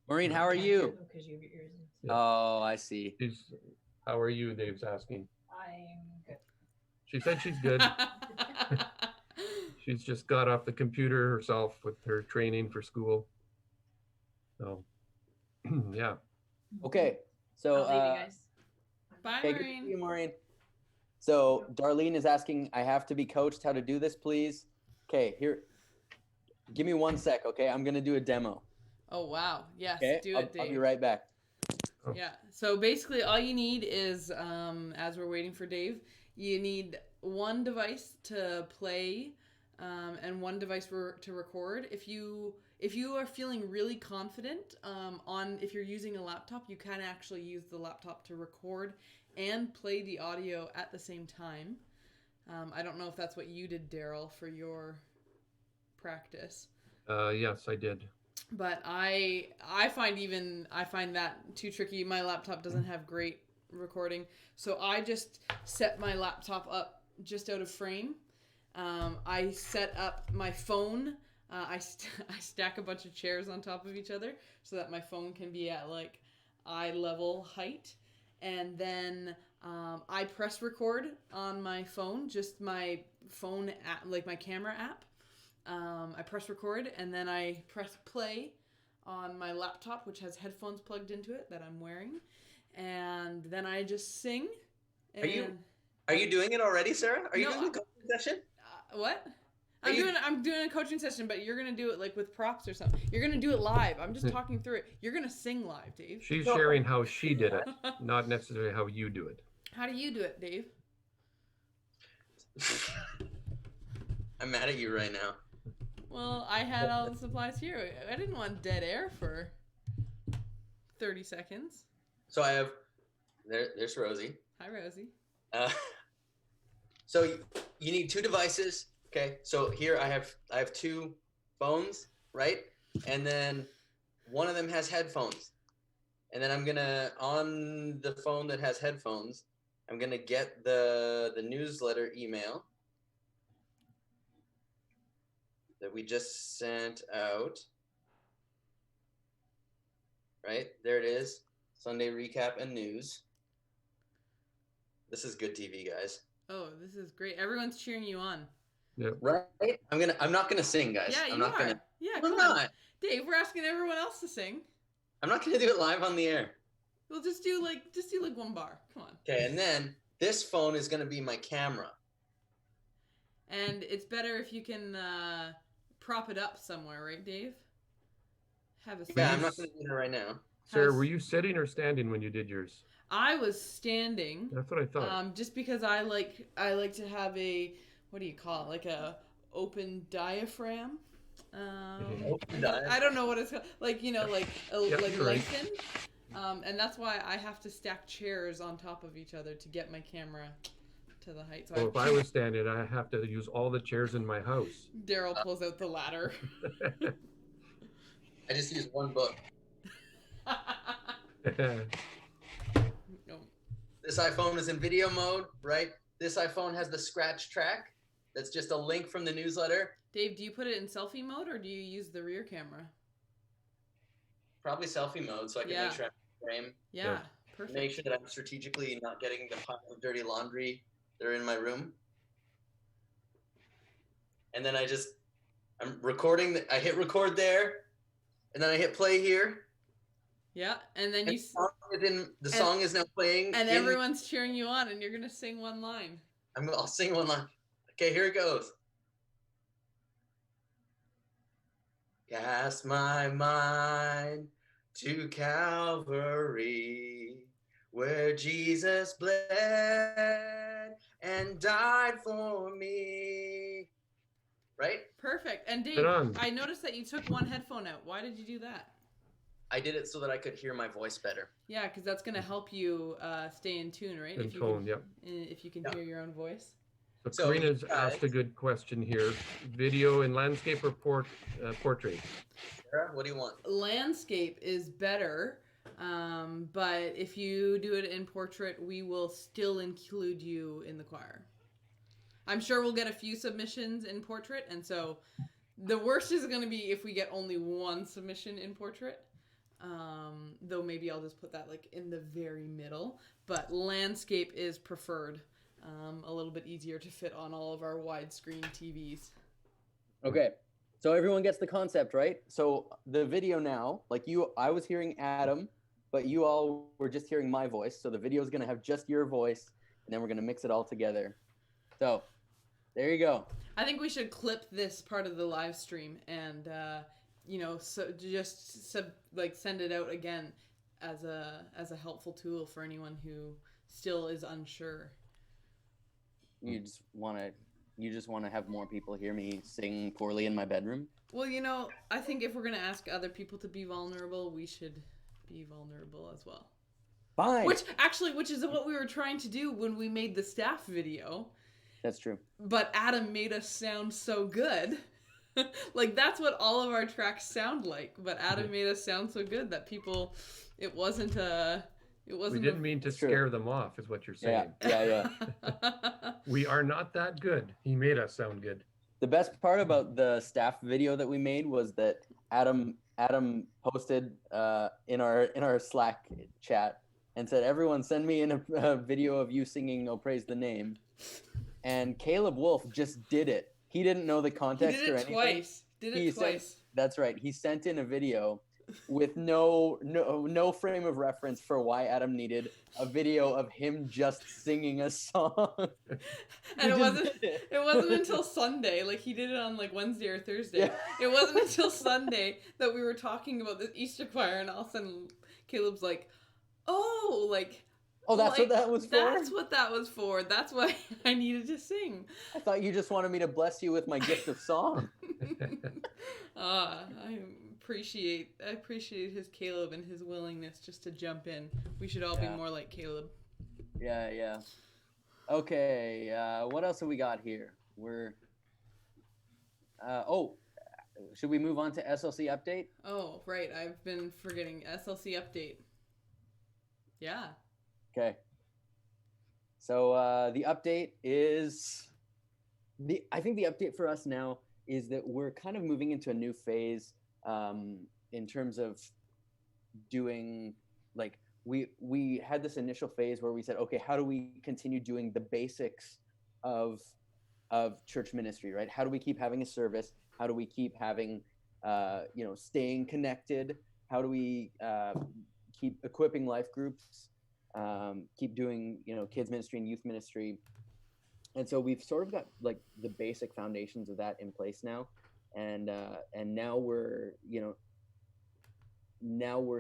Maureen, how are you? Because you have your ears in. Yeah. Oh, I see. How are you? Dave's asking. I'm good. She said she's good. She's just got off the computer herself with her training for school. So, yeah. Okay, so I'll leave you guys. Bye, okay, good to see Maureen. you, Maureen. So Darlene is asking, I have to be coached how to do this, please. Okay, here. Give me 1 sec, okay? I'm gonna do a demo. Oh, wow. Yes, Okay, do it, Dave. I'll be right back. Yeah. So basically, all you need is, as we're waiting for Dave, you need one device to play, and one device to record. If you are feeling really confident, if you're using a laptop, you can actually use the laptop to record and play the audio at the same time. I don't know if that's what you did, Daryl, for your practice. Yes, I did. But I find that too tricky. My laptop doesn't have great recording, so I just set my laptop up just out of frame. I set up my phone. I stack a bunch of chairs on top of each other so that my phone can be at like eye level height, and then I press record on my phone, just my phone app, like my camera app. I press record, and then I press play on my laptop, which has headphones plugged into it that I'm wearing, and then I just sing. Are you doing it already, Sarah? Are you No, doing a coaching session? What? I'm doing a coaching session, but you're gonna do it like with props or something. You're gonna do it live. I'm just talking through it. You're gonna sing live, Dave. She's sharing how she did it, not necessarily how you do it. How do you do it, Dave? I'm mad at you right now. Well, I had all the supplies here. I didn't want dead air for 30 seconds. So I have there's Rosie. Hi, Rosie. So you need 2 devices. Okay. So here I have 2 phones, right? And then one of them has headphones. And then I'm gonna, on the phone that has headphones, I'm gonna get the newsletter email that we just sent out. Right? There it is. Sunday recap and news. This is good TV, guys. Oh, this is great. Everyone's cheering you on. Yep. Right? I'm not gonna sing, guys. Yeah, I'm you not are. gonna Yeah, I'm come on. not. Dave, we're asking everyone else to sing. I'm not gonna do it live on the air. We'll just do like one bar. Come on. Okay, and then this phone is gonna be my camera. And it's better if you can prop it up somewhere, right, Dave? Have a Yeah, I'm not gonna do it right now. Sarah, were you sitting or standing when you did yours? I was standing. That's what I thought. Just because I like to have a, what do you call it? Like a open diaphragm. I don't know what it's called. Like, like right. lengthened. And that's why I have to stack chairs on top of each other to get my camera to the height. So So if I was standing, I have to use all the chairs in my house. Daryl pulls out the ladder. I just use one book. No. This iPhone is in video mode, right? This iPhone has the scratch track. That's just a link from the newsletter. Dave, do you put it in selfie mode or do you use the rear camera? Probably selfie mode, so I can make sure I'm in frame. Yeah, perfect. Make sure that I'm strategically not getting the pile of dirty laundry that are in my room. And then I'm recording. I hit record there, and then I hit play here. Yeah, and then And you the song is now playing, and everyone's cheering you on, and you're gonna sing one line. I'll sing one line. Okay, here it goes. Cast my mind to Calvary, where Jesus bled and died for me. Right? Perfect. And Dave, Right on. I noticed that you took one headphone out. Why did you do that? I did it so that I could hear my voice better. Yeah, because that's gonna help you stay in tune, right? In tone, yep. If you can Yeah. hear your own voice. So Karina's you guys- asked a good question here. Video in landscape or portrait? Sarah, what do you want? Landscape is better, but if you do it in portrait, we will still include you in the choir. I'm sure we'll get a few submissions in portrait, and so the worst is going to be if we get only one submission in portrait. Though maybe I'll just put that like in the very middle. But landscape is preferred. A little bit easier to fit on all of our widescreen TVs. Okay, so everyone gets the concept, right? So the video now, I was hearing Adam, but you all were just hearing my voice. So the video is going to have just your voice, and then we're going to mix it all together. So there you go. I think we should clip this part of the live stream and, so just send it out again as a helpful tool for anyone who still is unsure. You just want to have more people hear me sing poorly in my bedroom? Well, I think if we're going to ask other people to be vulnerable, we should be vulnerable as well. Fine. Which is what we were trying to do when we made the staff video. That's true. But Adam made us sound so good. Like, that's what all of our tracks sound like. But Adam made us sound so good that it wasn't We didn't mean to scare them off, is what you're saying. Yeah. We are not that good. He made us sound good. The best part about the staff video that we made was that Adam posted in our Slack chat and said, "Everyone, send me in a video of you singing 'Oh Praise the Name." And Caleb Wolf just did it. He didn't know the context or anything. Did it twice. That's right. He sent in a video with no frame of reference for why Adam needed a video of him just singing a song. And it wasn't until Sunday, like he did it on like Wednesday or Thursday. Yeah. It wasn't until Sunday that we were talking about this Easter choir, and all of a sudden Caleb's like, "Oh, that's what that was for? That's what that was for. That's why I needed to sing." I thought you just wanted me to bless you with my gift of song. I appreciate his Caleb and his willingness just to jump in. We should all be more like Caleb. Yeah. Okay, what else have we got here? Should we move on to SLC update? Oh, right. I've been forgetting SLC update. Yeah. Okay. So the update is I think the update for us now is that we're kind of moving into a new phase in terms of doing we had this initial phase where we said, okay, how do we continue doing the basics of church ministry, right? How do we keep having a service? How do we keep having staying connected? How do we keep equipping life groups? Keep doing kids ministry and youth ministry, and so we've sort of got like the basic foundations of that in place now, and now we're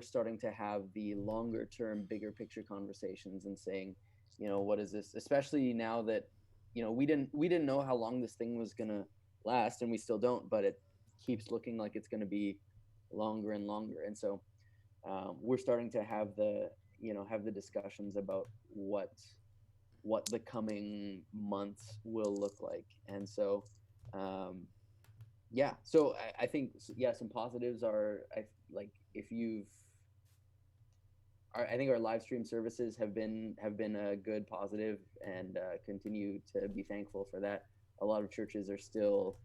starting to have the longer term, bigger picture conversations and saying, what is this, especially now that we didn't know how long this thing was gonna last, and we still don't, but it keeps looking like it's gonna be longer and longer, and so we're starting to have the discussions about what what the coming months will look like. And so, yeah, so I think, yeah, some positives are, like, if you've, I think our live stream services have been a good positive, and continue to be thankful for that. A lot of churches are still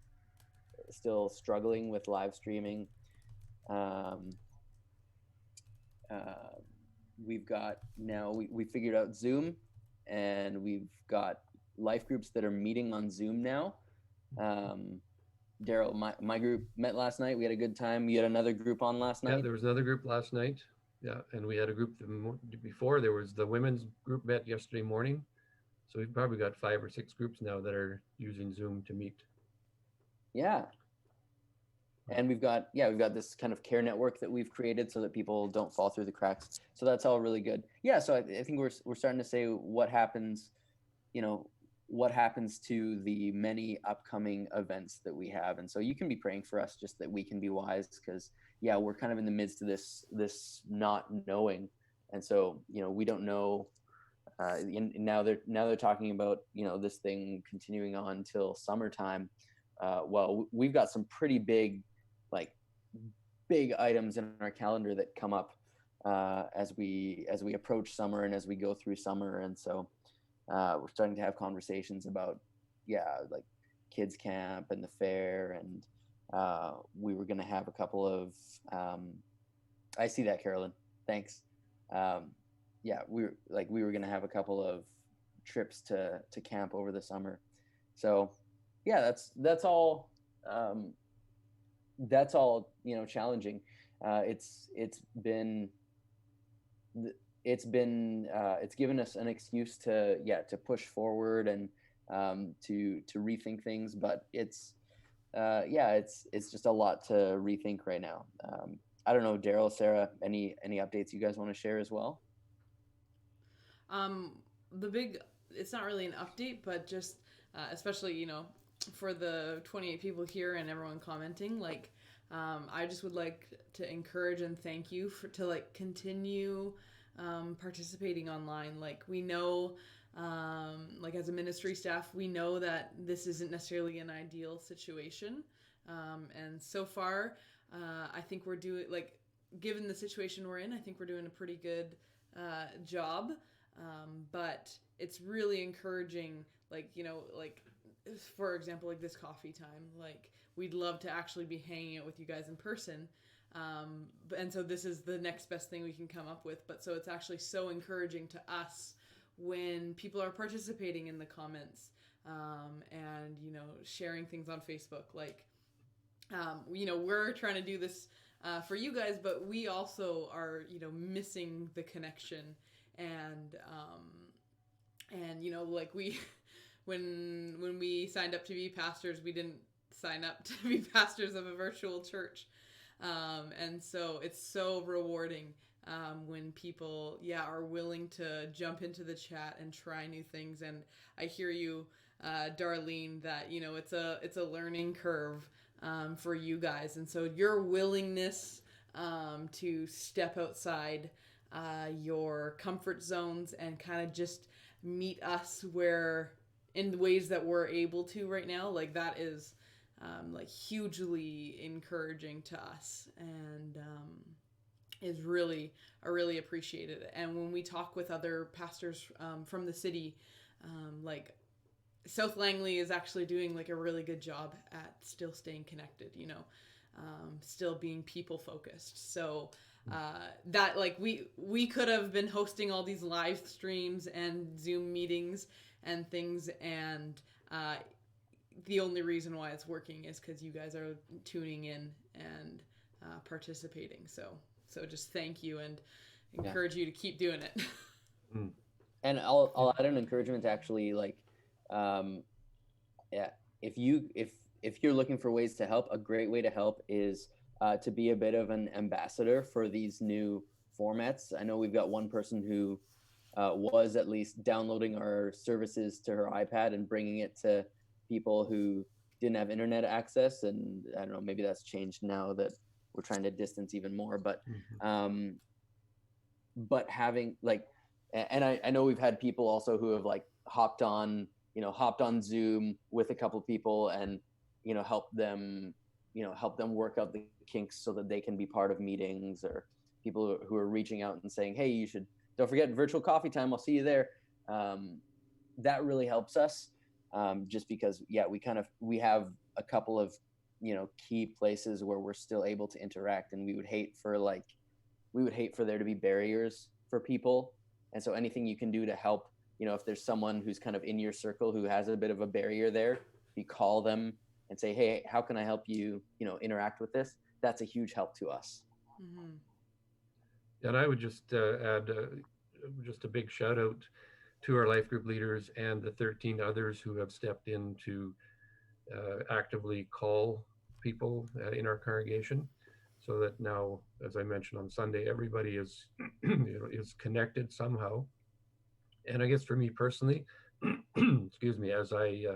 struggling with live streaming. We've got now, we figured out Zoom, and we've got life groups that are meeting on Zoom now. Daryl, my group met last night. We had a good time. You had another group on last Yeah, night. there was another group last night. Yeah, and we had a group before. There was the women's group met yesterday morning. So we've probably got 5 or 6 groups now that are using Zoom to meet. Yeah. And we've got this kind of care network that we've created so that people don't fall through the cracks. So that's all really good. Yeah. So I think we're starting to say what happens to the many upcoming events that we have. And so you can be praying for us, just that we can be wise, because yeah, we're kind of in the midst of this not knowing. And so, we don't know. Now they're talking about, this thing continuing on till summertime. Well, we've got some pretty big items in our calendar that come up as we approach summer and as we go through summer. And so we're starting to have conversations about, like kids camp and the fair. And we were going to have a couple of, I see that, Carolyn. Thanks. We were going to have a couple of trips to camp over the summer. So yeah, that's all challenging. It's given us an excuse to push forward and to rethink things, but it's just a lot to rethink right now. I don't know, Daryl, Sarah, any updates you guys want to share as well? It's not really an update, but just especially, for the 28 people here and everyone commenting, I just would like to encourage and thank you to continue participating online. We know, as a ministry staff, we know that this isn't necessarily an ideal situation. And so far, I think we're doing, given the situation we're in, I think we're doing a pretty good job. But it's really encouraging, for example, this coffee time, we'd love to actually be hanging out with you guys in person. And so this is the next best thing we can come up with. But so it's actually so encouraging to us when people are participating in the comments, and, sharing things on Facebook. We're trying to do this for you guys, but we also are, missing the connection. And we, when we signed up to be pastors, we didn't sign up to be pastors of a virtual church. And so it's so rewarding when people, are willing to jump into the chat and try new things. And I hear you, Darlene, that, it's a learning curve for you guys. And so your willingness to step outside your comfort zones and kind of just meet us in the ways that we're able to right now, that is hugely encouraging to us, and is really, I really appreciate it. And when we talk with other pastors from the city, South Langley is actually doing a really good job at still staying connected, still being people focused. So that we could have been hosting all these live streams and Zoom meetings and things, and the only reason why it's working is because you guys are tuning in and participating. So just thank you, and encourage you to keep doing it. And I'll add an encouragement to actually if you're looking for ways to help, a great way to help is to be a bit of an ambassador for these new formats. I know we've got one person who was at least downloading our services to her iPad and bringing it to people who didn't have internet access. And I don't know, maybe that's changed now that we're trying to distance even more. But but having and I know we've had people also who have hopped on Zoom with a couple people and, help them work out the kinks so that they can be part of meetings, or people who are reaching out and saying, hey, don't forget virtual coffee time. I'll see you there. That really helps us. Just because, we have a couple of, key places where we're still able to interact, and we would hate for there to be barriers for people. And so anything you can do to help, if there's someone who's kind of in your circle who has a bit of a barrier there, you call them and say, hey, how can I help you, interact with this? That's a huge help to us. And I would just add just a big shout out to our life group leaders and the 13 others who have stepped in to actively call people in our congregation, so that now, as I mentioned on Sunday, everybody is is connected somehow. And I guess for me personally, excuse me, as I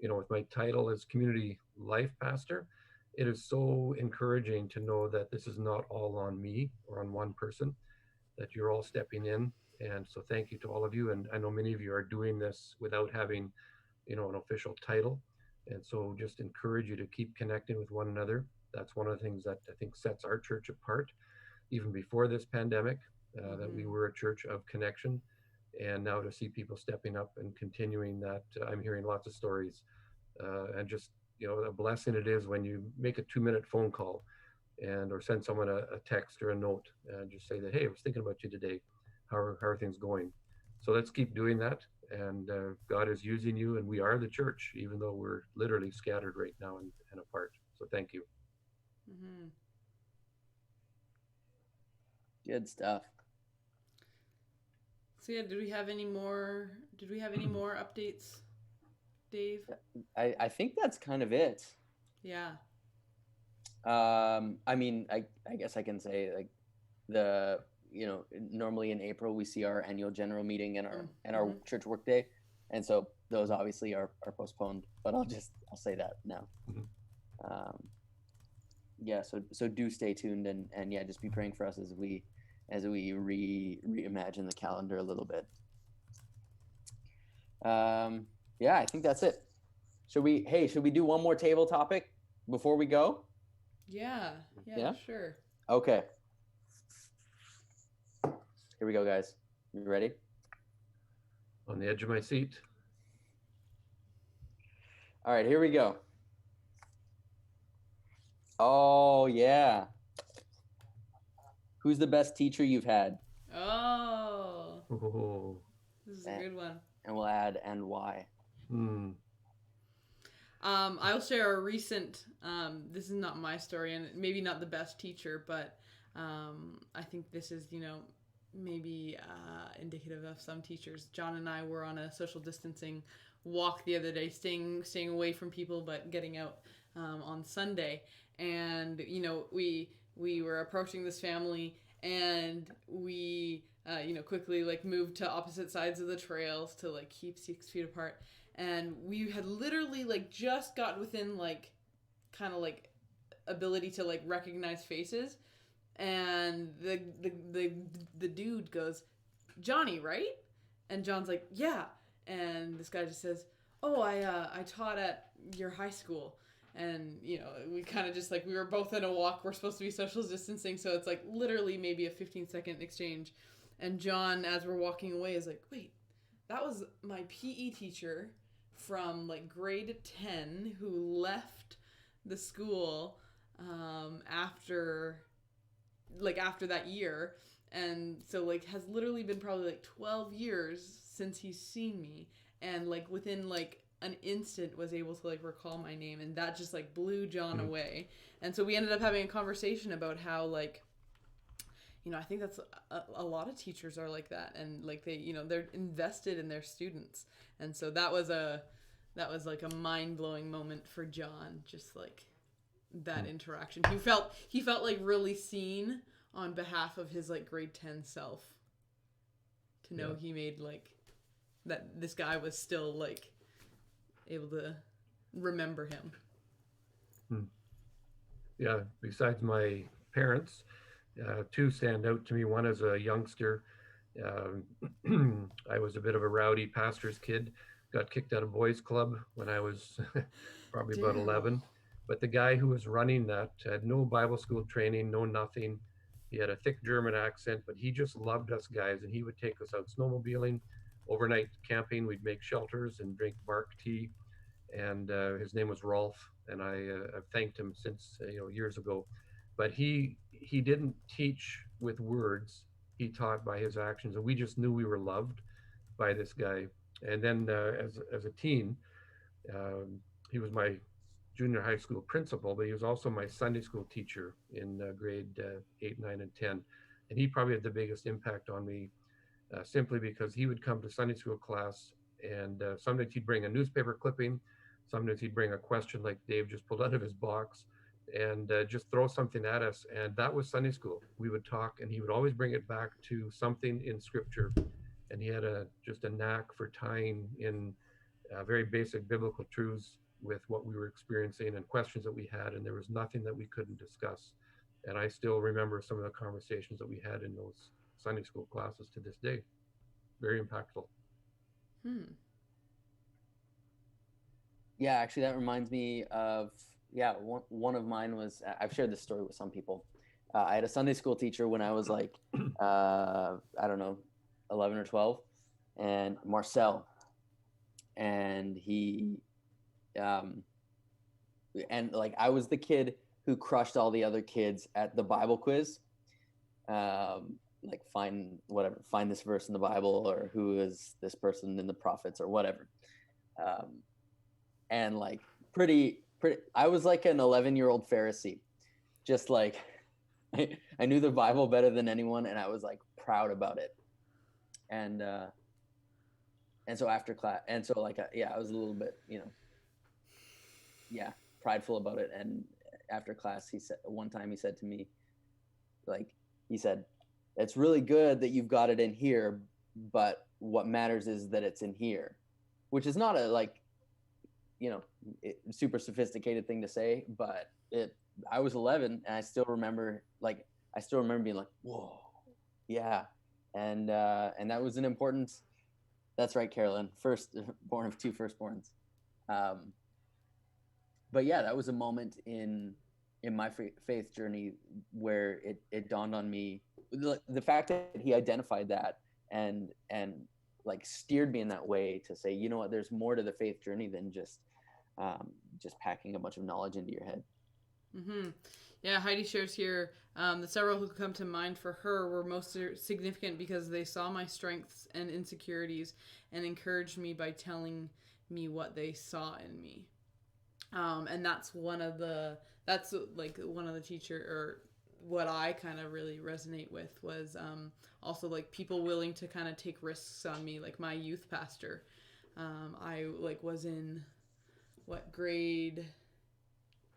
with my title as community life pastor, it is so encouraging to know that this is not all on me or on one person, that you're all stepping in. And so thank you to all of you. And I know many of you are doing this without having, an official title. And so just encourage you to keep connecting with one another. That's one of the things that I think sets our church apart, even before this pandemic, that we were a church of connection. And now to see people stepping up and continuing that, I'm hearing lots of stories, and just, a blessing it is when you make a 2-minute phone call or send someone a text or a note and just say that, hey, I was thinking about you today. How are things going? So let's keep doing that. And God is using you, and we are the church, even though we're literally scattered right now and apart. So thank you. Good stuff. So yeah, did we have any more updates, Dave? I think that's kind of it. Yeah. I mean, I guess I can say, like, normally in April we see our annual general meeting and our church work day, and so those obviously are postponed. But I'll say that now. So do stay tuned, and just be praying for us as we reimagine the calendar a little bit. I think that's it. Should we do one more table topic before we go? Yeah, sure. Okay. Here we go, guys. You ready? On the edge of my seat. All right, here we go. Oh, yeah. Who's the best teacher you've had? Oh. Oh. This is a good one. And we'll add and why. I'll share a recent, this is not my story and maybe not the best teacher, but I think this is, maybe indicative of some teachers. John and I were on a social distancing walk the other day, staying away from people, but getting out on Sunday. And, we were approaching this family, and we, quickly moved to opposite sides of the trails to keep 6 feet apart. And we had literally just got within ability to recognize faces. And the dude goes, Johnny, right? And John's like, yeah. And this guy just says, oh, I taught at your high school. And, we kind of just we were both in a walk. We're supposed to be social distancing. So it's literally maybe a 15-second exchange. And John, as we're walking away, is like, wait, that was my PE teacher from grade 10 who left the school after that year, and so has literally been probably 12 years since he's seen me, and within an instant was able to recall my name, and that just blew John away. And so we ended up having a conversation about how I think that's a lot of teachers are like that, and they they're invested in their students. And so that was a mind-blowing moment for John, just that interaction. He felt really seen on behalf of his grade 10 self, to know he made that this guy was still able to remember him. Yeah, besides my parents, two stand out to me. One as a youngster, I was a bit of a rowdy pastor's kid. Got kicked out of boys' club when I was probably about Daryl. 11. But the guy who was running that had no Bible school training, no nothing. He had a thick German accent, but he just loved us guys, and he would take us out snowmobiling, overnight camping. We'd make shelters and drink bark tea. And his name was Rolf, and I've thanked him since years ago. But he didn't teach with words; he taught by his actions, and we just knew we were loved by this guy. And then as a teen, um, he was my junior high school principal, but he was also my Sunday school teacher in grade 8, 9, and 10. And he probably had the biggest impact on me simply because he would come to Sunday school class and sometimes he'd bring a newspaper clipping, sometimes he'd bring a question like Dave just pulled out of his box and just throw something at us. And that was Sunday school. We would talk and he would always bring it back to something in scripture. And he had just a knack for tying in very basic biblical truths with what we were experiencing and questions that we had. And there was nothing that we couldn't discuss. And I still remember some of the conversations that we had in those Sunday school classes to this day. Very impactful. Yeah, actually, that reminds me of one of mine was I've shared this story with some people. I had a Sunday school teacher when I was like I don't know 11 or 12, and Marcel, and he and like I was the kid who crushed all the other kids at the Bible quiz. Like find this verse in the Bible, or who is this person in the prophets, or whatever. And like pretty, I was like an 11-year-old Pharisee, just like I knew the Bible better than anyone, and I was like proud about it. And so after class, and so like I was a little bit prideful about it. And after class, one time he said to me, like, he said, "It's really good that you've got it in here, but what matters is that it's in here," which is not a super sophisticated thing to say, but I was 11 and I still remember being like, whoa, yeah. And that was an important, that's right, Carolyn, first born of two firstborns. But yeah, that was a moment in my faith journey where it dawned on me, the fact that he identified that and like steered me in that way to say, you know what, there's more to the faith journey than just packing a bunch of knowledge into your head. Mm-hmm. Yeah, Heidi shares here, the several who come to mind for her were most significant because they saw my strengths and insecurities and encouraged me by telling me what they saw in me. And that's one of the teacher, or what I kind of really resonate with was also like people willing to kind of take risks on me, like my youth pastor. I was in grade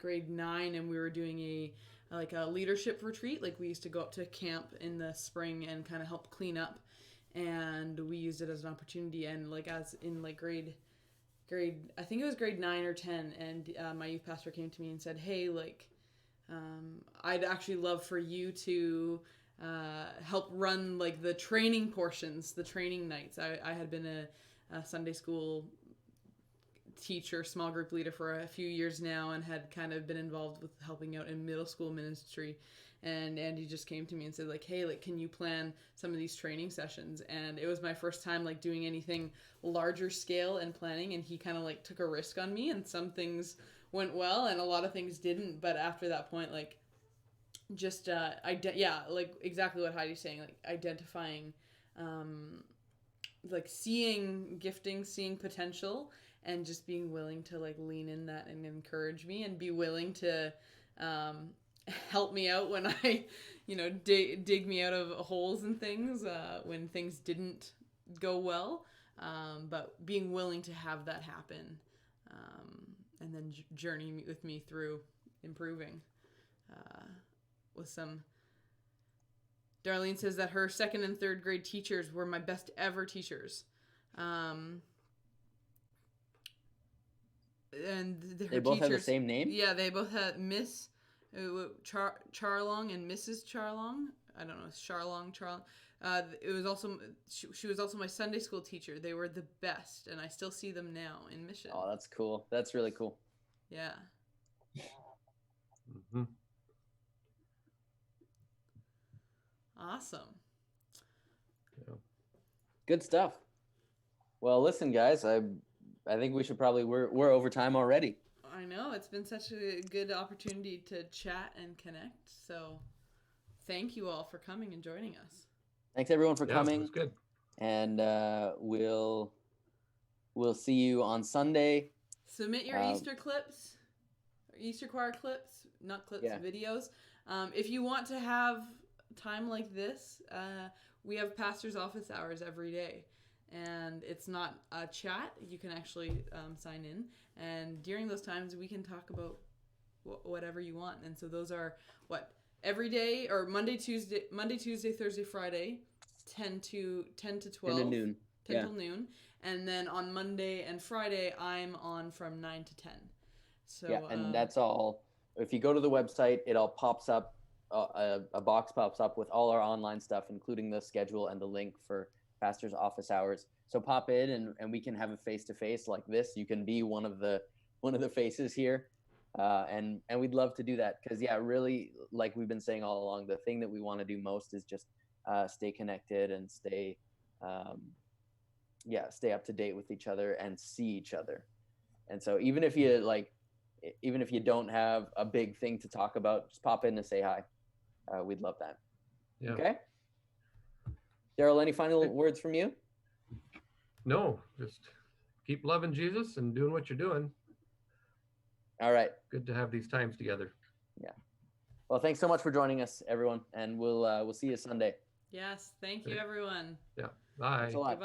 9, and we were doing a leadership retreat. Like we used to go up to camp in the spring and kind of help clean up, and we used it as an opportunity. And as in grade I think it was grade 9 or 10, and my youth pastor came to me and said, "Hey, I'd actually love for you to help run the training portions, the training nights." I had been a Sunday school teacher, small group leader for a few years now, and had kind of been involved with helping out in middle school ministry. And Andy just came to me and said, "Hey, can you plan some of these training sessions?" And it was my first time doing anything larger scale and planning, and he kind of took a risk on me, and some things went well and a lot of things didn't. But after that point, exactly what Heidi's saying, identifying, seeing gifting, seeing potential, and just being willing to lean in that and encourage me, and be willing to help me out when I dig me out of holes and things when things didn't go well, but being willing to have that happen, and then journey with me through improving with some. Darlene says that her 2nd and 3rd grade teachers were my best ever teachers. And they both have the same name? Yeah, they both had Miss Charlong and Mrs. Charlong. I don't know, Charlong. It was also she was also my Sunday school teacher. They were the best, and I still see them now in Mission. Oh, that's cool. That's really cool. Yeah. Hmm. Awesome. Good stuff. Well, listen, guys, I think we should probably we're over time already. I know it's been such a good opportunity to chat and connect. So, thank you all for coming and joining us. Thanks everyone for Yeah, coming, that's good. and we'll see you on Sunday. Submit your Easter clips, or Easter choir clips, not clips, Yeah. videos. If you want to have time like this, we have pastor's office hours every day. And it's not a chat. You can actually sign in. And during those times, we can talk about whatever you want. And so those are, every day, or Monday, Tuesday, Thursday, Friday, 10 to 12. 10 to noon. 10 Yeah. till noon. And then on Monday and Friday, I'm on from 9 to 10. So, Yeah, and that's all. If you go to the website, it all pops up. A box pops up with all our online stuff, including the schedule and the link for pastor's office hours. So pop in, and we can have a face-to-face like this. You can be one of the faces here, and we'd love to do that, because really, like we've been saying all along, the thing that we want to do most is just stay connected and stay up to date with each other and see each other. And so even if you don't have a big thing to talk about, just pop in and say hi. We'd love that. Yeah. Okay. Daryl, any final words from you? No, just keep loving Jesus and doing what you're doing. All right. Good to have these times together. Yeah. Well, thanks so much for joining us, everyone, and we'll see you Sunday. yes, thank you, everyone. Yeah. Bye. Thanks a lot. Goodbye.